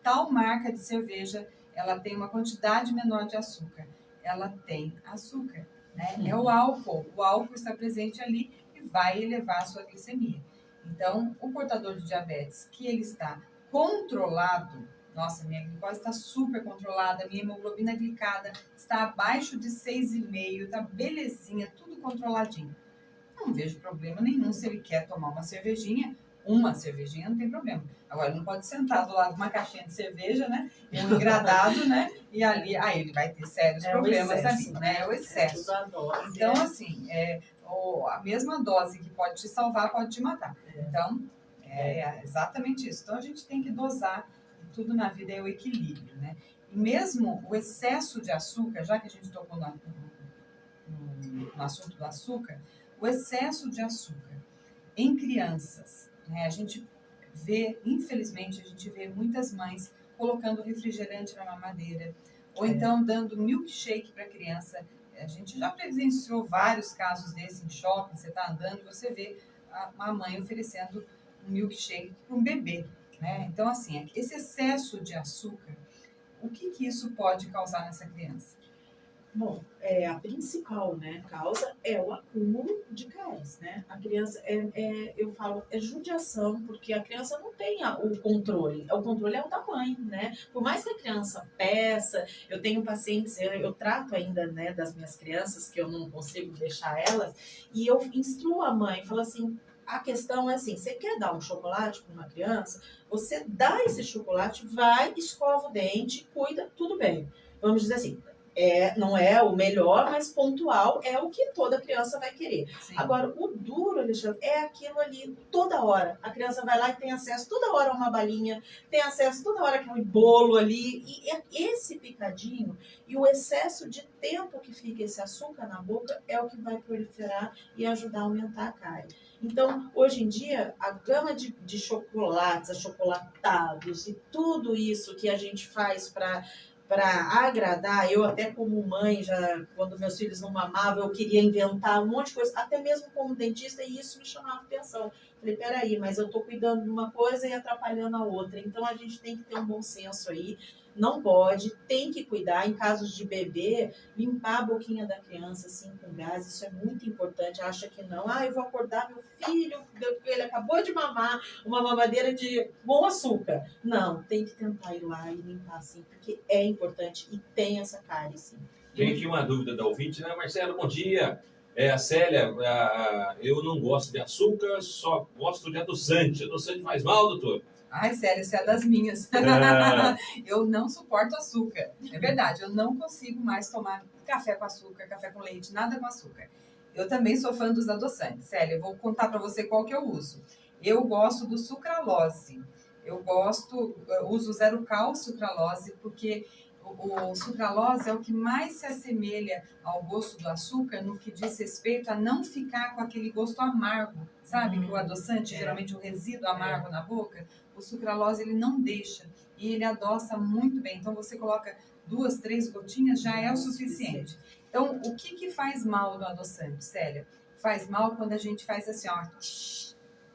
tal marca de cerveja, ela tem uma quantidade menor de açúcar. Ela tem açúcar, né? É o álcool. O álcool está presente ali e vai elevar a sua glicemia. Então, o portador de diabetes, que ele está controlado, nossa, minha glicose está super controlada, minha hemoglobina glicada está abaixo de 6,5, está belezinha, tudo controladinho. Não vejo problema nenhum se ele quer tomar uma cervejinha não tem problema. Agora, ele não pode sentar do lado de uma caixinha de cerveja, né? Um engradado, né? E ali, ele vai ter sérios problemas ali, né? É o excesso. Então, assim, a mesma dose que pode te salvar, pode te matar. Então, é exatamente isso. Então, a gente tem que dosar, tudo na vida é o equilíbrio, né? E mesmo o excesso de açúcar, já que a gente tocou no assunto do açúcar, o excesso de açúcar em crianças, né? A gente vê, infelizmente, muitas mães colocando refrigerante na mamadeira, ou então dando milkshake para a criança. A gente já presenciou vários casos desses em shopping, você está andando e você vê uma mãe oferecendo um milkshake para um bebê, né? Então, assim, esse excesso de açúcar, o que isso pode causar nessa criança? Bom, a principal, né, causa é o acúmulo de cáries, né? A criança, eu falo, é judiação, porque a criança não tem o controle. O controle é o da mãe, né? Por mais que a criança peça, eu tenho pacientes, eu trato ainda, né, das minhas crianças, que eu não consigo deixar elas, e eu instruo a mãe, falo assim, a questão é assim, você quer dar um chocolate para uma criança, você dá esse chocolate, vai, escova o dente, cuida, tudo bem. Vamos dizer assim, não é o melhor, mas pontual é o que toda criança vai querer. Sim. Agora, o duro, Alexandre, é aquilo ali, toda hora. A criança vai lá e tem acesso toda hora a uma balinha, tem acesso toda hora a um bolo ali. E esse picadinho e o excesso de tempo que fica esse açúcar na boca é o que vai proliferar e ajudar a aumentar a cárie. Então, hoje em dia, a gama de chocolates, achocolatados e tudo isso que a gente faz para agradar, eu até como mãe, já quando meus filhos não mamavam, eu queria inventar um monte de coisa, até mesmo como dentista, e isso me chamava atenção. Falei, peraí, mas eu tô cuidando de uma coisa e atrapalhando a outra. Então, a gente tem que ter um bom senso aí. Não pode, tem que cuidar. Em casos de bebê, limpar a boquinha da criança, assim, com gás. Isso é muito importante. Acha que não. Eu vou acordar meu filho, ele acabou de mamar uma mamadeira de bom açúcar. Não, tem que tentar ir lá e limpar, assim, porque é importante e tem essa cárie, sim. Tem aqui uma dúvida da ouvinte, né? Marcelo, bom dia. A Célia, eu não gosto de açúcar, só gosto de adoçante. Adoçante faz mal, doutor? Ai, sério, essa é das minhas. Eu não suporto açúcar. É verdade, eu não consigo mais tomar café com açúcar, café com leite, nada com açúcar. Eu também sou fã dos adoçantes. Célia, eu vou contar para você qual que eu uso. Eu gosto do sucralose. Eu uso zero cal sucralose, porque o sucralose é o que mais se assemelha ao gosto do açúcar no que diz respeito a não ficar com aquele gosto amargo, sabe? Que o adoçante, geralmente o resíduo amargo na boca, o sucralose ele não deixa e ele adoça muito bem. Então você coloca 2, 3 gotinhas, já é o suficiente. Então, o que faz mal do adoçante, Célia? Faz mal quando a gente faz assim, ó,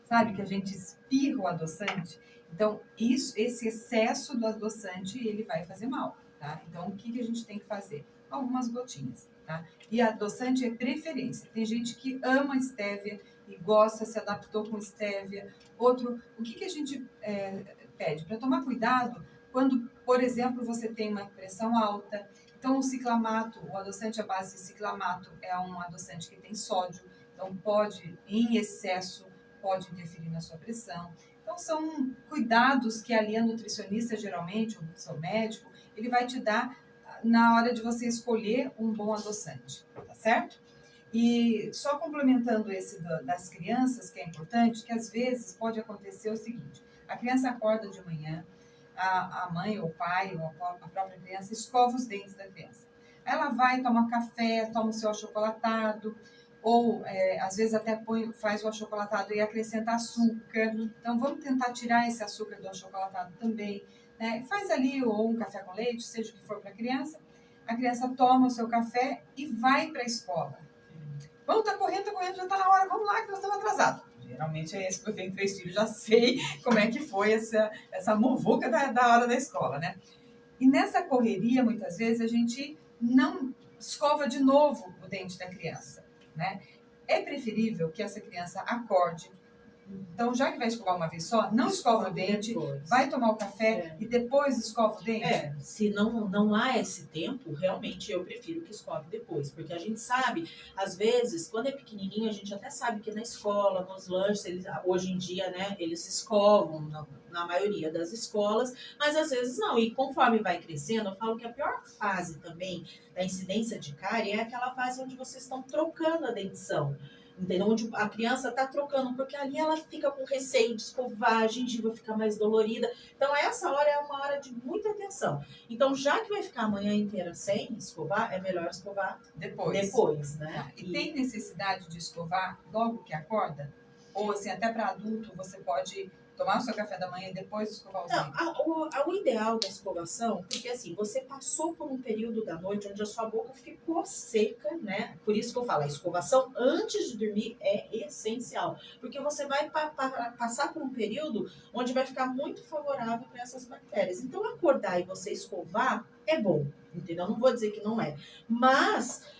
sabe? Que a gente espirra o adoçante. Então, esse excesso do adoçante, ele vai fazer mal. Tá? Então, o que a gente tem que fazer? Algumas gotinhas, tá? E adoçante é preferência. Tem gente que ama estévia e gosta, se adaptou com estévia. Outro, o que a gente pede? Para tomar cuidado quando, por exemplo, você tem uma pressão alta. Então, o ciclamato, o adoçante à base de ciclamato é um adoçante que tem sódio. Então, em excesso, pode interferir na sua pressão. Então, são cuidados que ali a nutricionista, geralmente, o seu médico, ele vai te dar na hora de você escolher um bom adoçante, tá certo? E só complementando esse das crianças, que é importante, que às vezes pode acontecer o seguinte, a criança acorda de manhã, a mãe ou o pai ou a própria criança escova os dentes da criança. Ela vai tomar café, toma o seu achocolatado, ou às vezes até faz o achocolatado e acrescenta açúcar. Então vamos tentar tirar esse açúcar do achocolatado também. Faz ali ou um café com leite, seja o que for para a criança toma o seu café e vai para a escola. Vamos, tá correndo, já está na hora, vamos lá que nós estamos atrasados. Geralmente é esse, porque eu tenho 3 filhos, já sei como é que foi essa muvuca da hora da escola, né? E nessa correria, muitas vezes, a gente não escova de novo o dente da criança, né? É preferível que essa criança acorde. Então, já que vai escovar uma vez só, não escova o dente, vai tomar o café e depois escova o dente. Se não há esse tempo, realmente eu prefiro que escove depois, porque a gente sabe, às vezes, quando é pequenininho, a gente até sabe que na escola, nos lanches, hoje em dia, né, eles escovam na maioria das escolas, mas às vezes não. E conforme vai crescendo, eu falo que a pior fase também da incidência de cárie é aquela fase onde vocês estão trocando a dentição. Entendeu? Onde a criança está trocando, porque ali ela fica com receio de escovar, a gengiva fica mais dolorida. Então, essa hora é uma hora de muita atenção. Então, já que vai ficar a manhã inteira sem escovar, é melhor escovar depois, né? E tem necessidade de escovar logo que acorda? Ou, assim, até para adulto, você pode tomar o seu café da manhã e depois escovar os dentes? O ideal da escovação, porque assim, você passou por um período da noite onde a sua boca ficou seca, né? Por isso que eu falo, a escovação antes de dormir é essencial, porque você vai passar por um período onde vai ficar muito favorável para essas bactérias. Então, acordar e você escovar é bom, entendeu? Não vou dizer que não é, mas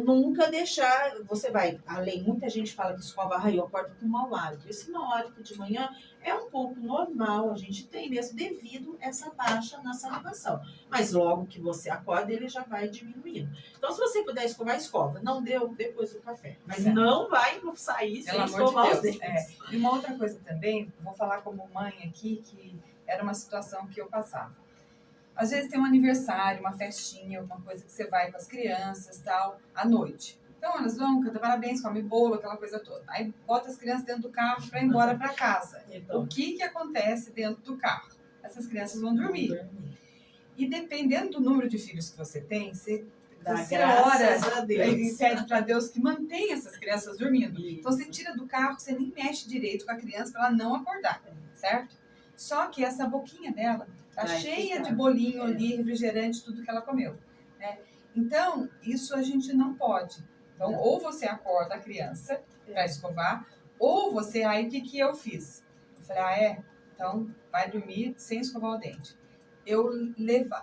nunca deixar, você vai, além, muita gente fala que escova, eu acordo com mau hálito. Esse mau hálito de manhã é um pouco normal, a gente tem mesmo devido a essa baixa na salivação. Mas logo que você acorda, ele já vai diminuindo. Então, se você puder escovar, escova. Não deu, depois do café. Mas não vai sair sem escovar os dentes. E uma outra coisa também, vou falar como mãe aqui, que era uma situação que eu passava. Às vezes tem um aniversário, uma festinha, alguma coisa que você vai com as crianças, tal, à noite. Então elas vão, cantam parabéns, come bolo, aquela coisa toda. Aí bota as crianças dentro do carro para ir embora para casa. Então, o que acontece dentro do carro? Essas crianças vão dormir. E dependendo do número de filhos que você tem, você ora e pede para Deus que mantenha essas crianças dormindo. Então você tira do carro, você nem mexe direito com a criança para ela não acordar, certo? Só que essa boquinha dela tá cheia de bolinho ali, refrigerante, tudo que ela comeu, né? Então, isso a gente não pode. Então, ou você acorda a criança para escovar, Ou você, aí o que eu fiz? Eu falei, então vai dormir sem escovar o dente. Eu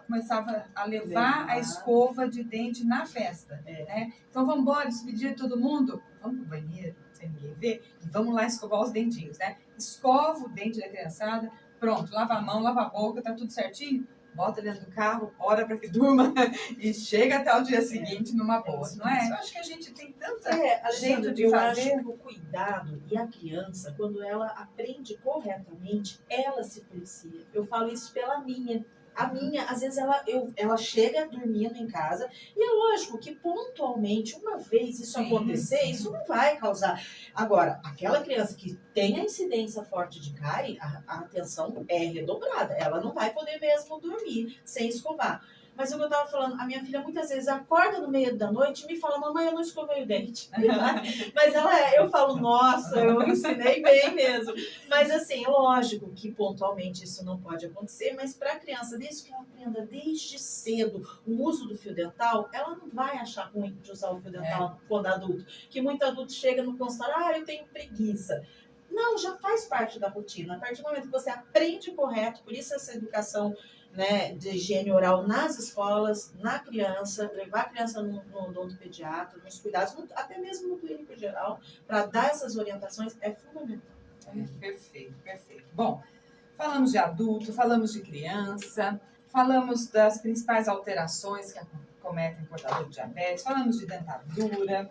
começava a levar a escova de dente na festa. Né? Então vamos embora, despedir todo mundo, vamos pro banheiro, sem ninguém ver, e vamos lá escovar os dentinhos, né? Escova o dente da criançada, pronto, lava a mão, lava a boca, tá tudo certinho, bota dentro do carro, ora para que durma e chega até o dia seguinte numa boa, não é? Eu acho que a gente tem tanta jeito de fazer. Eu acho que o cuidado e a criança, quando ela aprende corretamente, ela se policia. Eu falo isso pela minha. A minha, às vezes, ela chega dormindo em casa e é lógico que pontualmente, uma vez isso acontecer, isso não vai causar. Agora, aquela criança que tem a incidência forte de cárie, a atenção é redobrada. Ela não vai poder mesmo dormir sem escovar. Mas o que eu estava falando, a minha filha muitas vezes acorda no meio da noite e me fala, mamãe, eu não escovei o dente. Mas eu falo, nossa, eu ensinei bem mesmo. Mas assim, lógico que pontualmente isso não pode acontecer, mas para a criança, desde que ela aprenda desde cedo o uso do fio dental, ela não vai achar ruim de usar o fio dental quando adulto. Que muito adulto chega no consultório, eu tenho preguiça. Não, já faz parte da rotina. A partir do momento que você aprende correto, por isso essa educação, né, de higiene oral nas escolas, na criança, levar a criança no odontopediatra, nos cuidados, até mesmo no clínico geral, para dar essas orientações, é fundamental. Perfeito. Bom, falamos de adulto, falamos de criança, falamos das principais alterações que acometem o portador de diabetes, falamos de dentadura,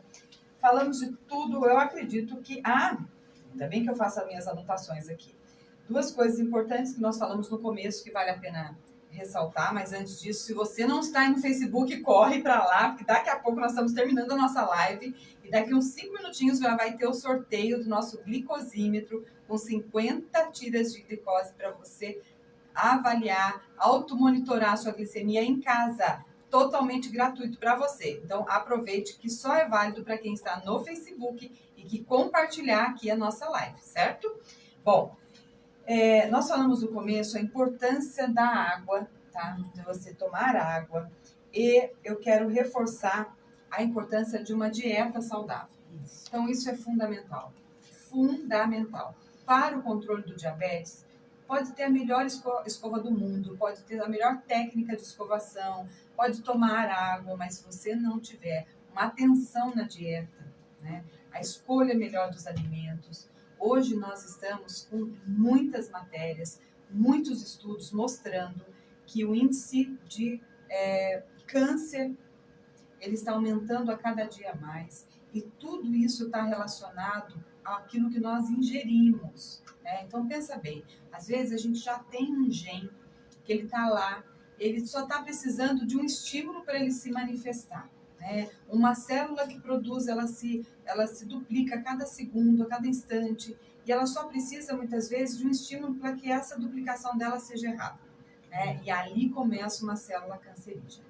falamos de tudo. Eu acredito que... ainda bem que eu faço as minhas anotações aqui. Duas coisas importantes que nós falamos no começo que vale a pena ressaltar, mas antes disso, se você não está aí no Facebook, corre para lá, porque daqui a pouco nós estamos terminando a nossa live e daqui uns 5 minutinhos já vai ter o sorteio do nosso glicosímetro com 50 tiras de glicose para você avaliar, automonitorar a sua glicemia em casa, totalmente gratuito para você. Então, aproveite que só é válido para quem está no Facebook e que compartilhar aqui a nossa live, certo? Bom, nós falamos no começo a importância da água, tá? De você tomar água. E eu quero reforçar a importância de uma dieta saudável. Então, isso é fundamental. Fundamental. Para o controle do diabetes, pode ter a melhor escova do mundo, pode ter a melhor técnica de escovação, pode tomar água, mas se você não tiver uma atenção na dieta, né? A escolha melhor dos alimentos. Hoje nós estamos com muitas matérias, muitos estudos mostrando que o índice de câncer ele está aumentando a cada dia mais e tudo isso está relacionado àquilo que nós ingerimos. Né? Então pensa bem, às vezes a gente já tem um gene que ele está lá, ele só está precisando de um estímulo para ele se manifestar. Uma célula que produz, ela se duplica a cada segundo, a cada instante, e ela só precisa, muitas vezes, de um estímulo para que essa duplicação dela seja errada. E ali começa uma célula cancerígena.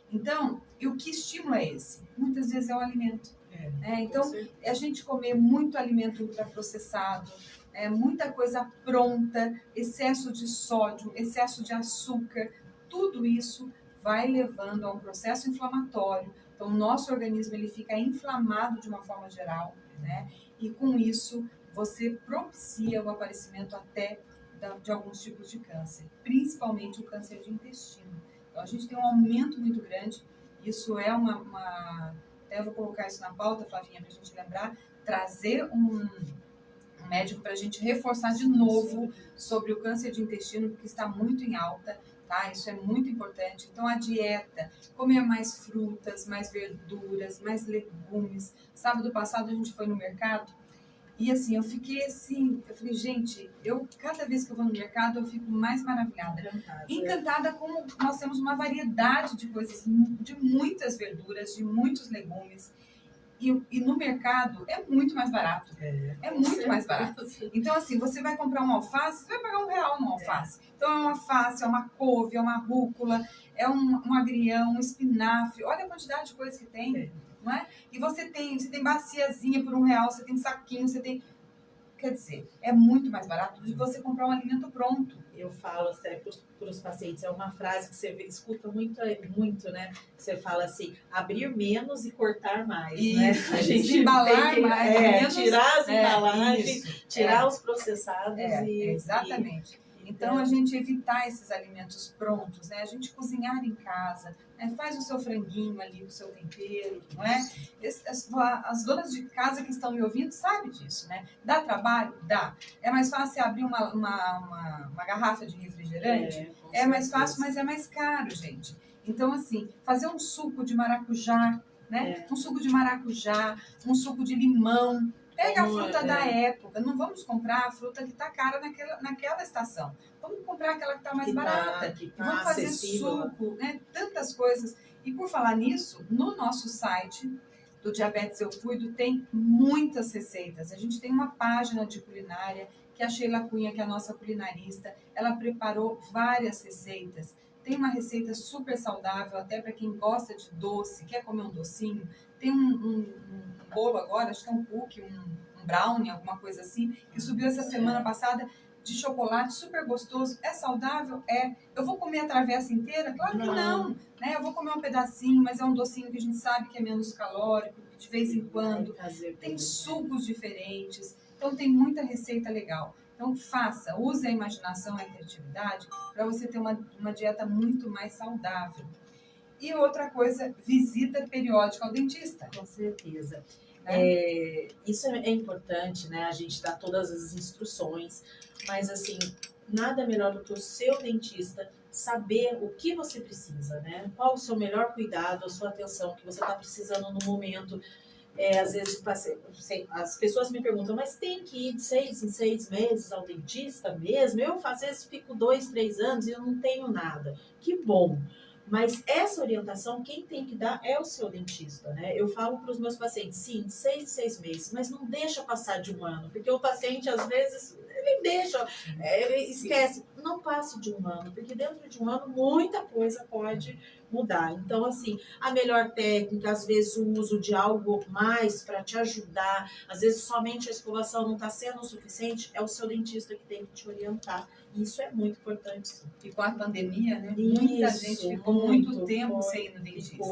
Então, e o que estímulo é esse? Muitas vezes é o alimento. Então, a gente comer muito alimento ultraprocessado, muita coisa pronta, excesso de sódio, excesso de açúcar, tudo isso vai levando a um processo inflamatório. Então, o nosso organismo ele fica inflamado de uma forma geral, e com isso você propicia o aparecimento até de alguns tipos de câncer, principalmente o câncer de intestino. Então, a gente tem um aumento muito grande, isso é até vou colocar isso na pauta, Flavinha, para a gente lembrar, trazer um médico para a gente reforçar de novo sobre o câncer de intestino, porque está muito em alta. Isso é muito importante. Então, a dieta, comer mais frutas, mais verduras, mais legumes. Sábado passado a gente foi no mercado e assim, eu fiquei assim, eu falei, gente, cada vez que eu vou no mercado eu fico mais maravilhada. Encantada como nós temos uma variedade de coisas, de muitas verduras, de muitos legumes. E no mercado é muito mais barato. É muito mais barato. Então, assim, você vai comprar uma alface, você vai pagar R$1 numa alface. Então, é uma alface, é uma couve, é uma rúcula, é um agrião, um espinafre. Olha a quantidade de coisas que tem, não é? E você tem baciazinha por R$1, você tem saquinho, você tem... quer dizer, é muito mais barato do que você comprar um alimento pronto. Eu falo sempre para os pacientes, é uma frase que você escuta muito, né? Você fala assim, abrir menos e cortar mais, né? A gente embalar mais, menos, tirar as embalagens, tirar os processados. Exatamente. Então, a gente evitar esses alimentos prontos, né? A gente cozinhar em casa, né? Faz o seu franguinho ali com o seu tempero, não é? As donas de casa que estão me ouvindo sabem disso, né? Dá trabalho? Dá. É mais fácil abrir uma garrafa de refrigerante? É mais fácil, mas é mais caro, gente. Então, assim, fazer um suco de maracujá, né? Um suco de maracujá, um suco de limão. Pega a fruta da época. Não vamos comprar a fruta que está cara naquela estação. Vamos comprar aquela que está mais barata. Vamos fazer suco, né? Tantas coisas. E por falar nisso, no nosso site do Diabetes Eu Cuido tem muitas receitas. A gente tem uma página de culinária que a Sheila Cunha, que é a nossa culinarista, ela preparou várias receitas. Tem uma receita super saudável, até para quem gosta de doce, quer comer um docinho. Tem um bolo agora, acho que é um cookie, um brownie, alguma coisa assim, que subiu essa semana passada, de chocolate, super gostoso. É saudável? É. Eu vou comer a travessa inteira? Claro que não. Né? Eu vou comer um pedacinho, mas é um docinho que a gente sabe que é menos calórico, de vez em quando. Tem sucos diferentes. Então, tem muita receita legal. Então, use a imaginação, a criatividade, para você ter uma dieta muito mais saudável. E outra coisa, visita periódica ao dentista. Com certeza. Isso é importante, né? A gente dá todas as instruções, mas assim, nada melhor do que o seu dentista saber o que você precisa, né? Qual o seu melhor cuidado, a sua atenção que você está precisando no momento. Às vezes as pessoas me perguntam, mas tem que ir de 6 em 6 meses ao dentista mesmo? Eu às vezes fico 2, 3 anos e eu não tenho nada. Que bom! Mas essa orientação, quem tem que dar é o seu dentista, né? Eu falo para os meus pacientes, sim, de 6 em 6 meses, mas não deixa passar de um ano, porque o paciente, às vezes, ele deixa, ele esquece. Não passe de um ano, porque dentro de um ano muita coisa pode mudar. Então, assim, a melhor técnica, às vezes o uso de algo mais para te ajudar, às vezes somente a escovação não está sendo o suficiente, é o seu dentista que tem que te orientar. Isso é muito importante, sim. E com a pandemia, né? Muita gente ficou muito tempo sem ir no dentista.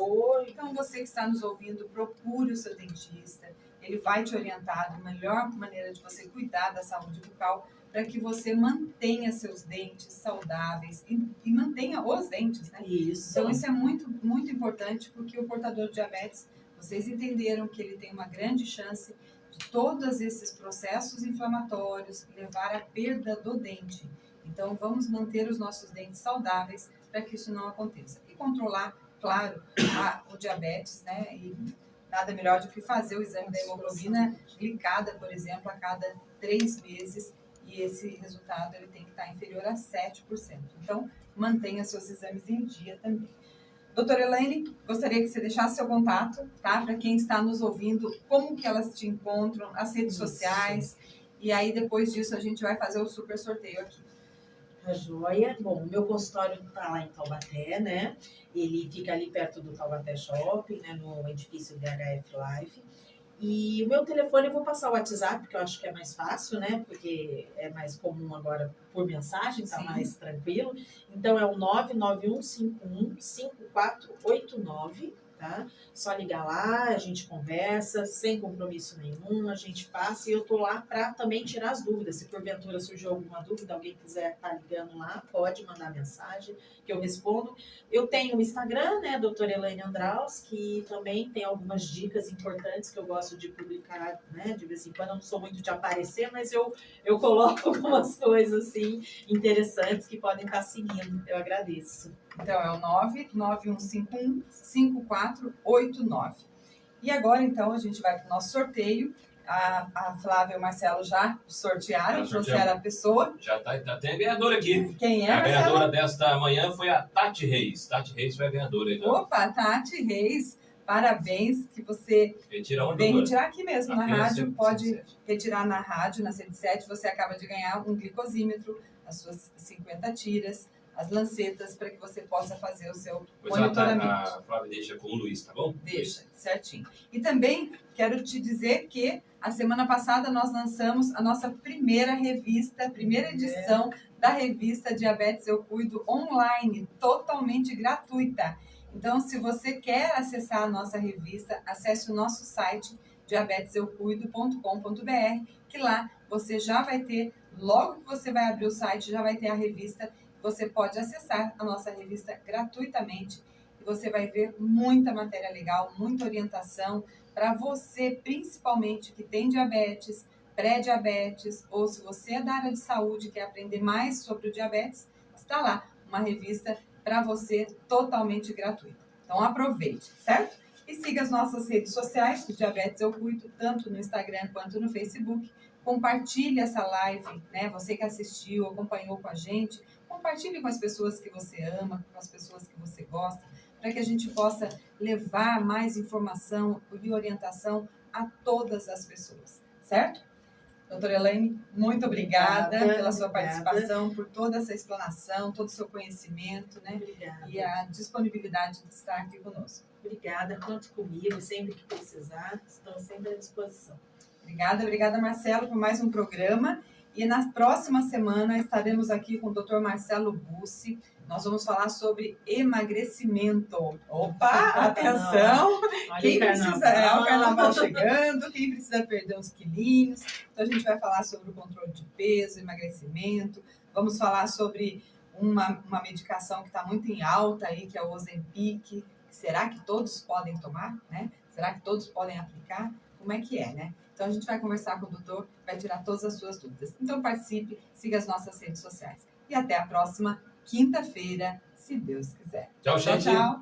Então, você que está nos ouvindo, procure o seu dentista. Ele vai te orientar da melhor maneira de você cuidar da saúde bucal, para que você mantenha seus dentes saudáveis e mantenha os dentes, né? Isso. Então, isso é muito, muito importante, porque o portador de diabetes, vocês entenderam que ele tem uma grande chance de todos esses processos inflamatórios levar à perda do dente. Então, vamos manter os nossos dentes saudáveis para que isso não aconteça. E controlar, claro, o diabetes, né? E nada melhor do que fazer o exame da hemoglobina glicada, por exemplo, a cada 3 meses. E esse resultado ele tem que estar inferior a 7%. Então, mantenha seus exames em dia também. Doutora Elaine, gostaria que você deixasse seu contato, tá? Para quem está nos ouvindo, como que elas te encontram, as redes sociais. E aí, depois disso, a gente vai fazer o super sorteio aqui. A joia. Bom, o meu consultório está lá em Taubaté, né? Ele fica ali perto do Taubaté Shopping, né? No edifício DHF Life. E o meu telefone, eu vou passar o WhatsApp, porque eu acho que é mais fácil, né? Porque é mais comum agora por mensagem, tá mais tranquilo. Então, é o 991515489, tá? Só ligar lá, a gente conversa, sem compromisso nenhum, a gente passa. E eu tô lá para também tirar as dúvidas. Se porventura surgiu alguma dúvida, alguém quiser estar ligando lá, pode mandar mensagem, que eu respondo. Eu tenho o Instagram, né, doutora Elaine Andraus, que também tem algumas dicas importantes que eu gosto de publicar, né, de vez em quando. Eu não sou muito de aparecer, mas eu coloco algumas coisas, assim, interessantes que podem estar seguindo. Eu agradeço. Então, é o 99151-5489. E agora, então, a gente vai para o nosso sorteio. A Flávia e o Marcelo já sortearam, trouxeram a pessoa. Já tem a ganhadora aqui. Quem é, a Marcelo? ganhadora desta manhã foi a Tati Reis. Tati Reis foi a ganhadora. Então. Opa, Tati Reis, parabéns, que você vem retirar aqui mesmo, na rádio. Pode retirar na rádio, na 107, você acaba de ganhar um glicosímetro, as suas 50 tiras, as lancetas, para que você possa fazer o seu monitoramento. A Flávia deixa com o Luiz, tá bom? Deixa, certinho. E também quero te dizer que A semana passada nós lançamos a nossa primeira revista, primeira edição da revista Diabetes Eu Cuido online, totalmente gratuita. Então, se você quer acessar a nossa revista, acesse o nosso site diabeteseucuido.com.br, que lá você já vai ter, logo que você vai abrir o site, já vai ter a revista. Você pode acessar a nossa revista gratuitamente e você vai ver muita matéria legal, muita orientação para você, principalmente que tem diabetes, pré-diabetes, ou se você é da área de saúde e quer aprender mais sobre o diabetes, está lá uma revista para você totalmente gratuita. Então aproveite, certo? E siga as nossas redes sociais, do Diabetes Eu Cuido, tanto no Instagram quanto no Facebook. Compartilhe essa live, né? Você que assistiu, acompanhou com a gente, compartilhe com as pessoas que você ama, com as pessoas que você gosta, para que a gente possa levar mais informação e orientação a todas as pessoas, certo? Doutora Elaine, muito obrigada pela sua participação, por toda essa explanação, todo o seu conhecimento, né? Obrigada. E a disponibilidade de estar aqui conosco. Obrigada, conte comigo, sempre que precisar, estou sempre à disposição. Obrigada, Marcelo, por mais um programa. E na próxima semana estaremos aqui com o Dr. Marcelo Bussi. Nós vamos falar sobre emagrecimento. Opa, atenção! Quem precisa, o carnaval chegando, quem precisa perder uns quilinhos. Então a gente vai falar sobre o controle de peso, emagrecimento. Vamos falar sobre uma medicação que está muito em alta aí, que é o Ozempic. Será que todos podem tomar, né? Será que todos podem aplicar? Como é que é, né? Então a gente vai conversar com o doutor, vai tirar todas as suas dúvidas. Então participe, siga as nossas redes sociais. E até a próxima quinta-feira, se Deus quiser. Tchau, gente. Tchau.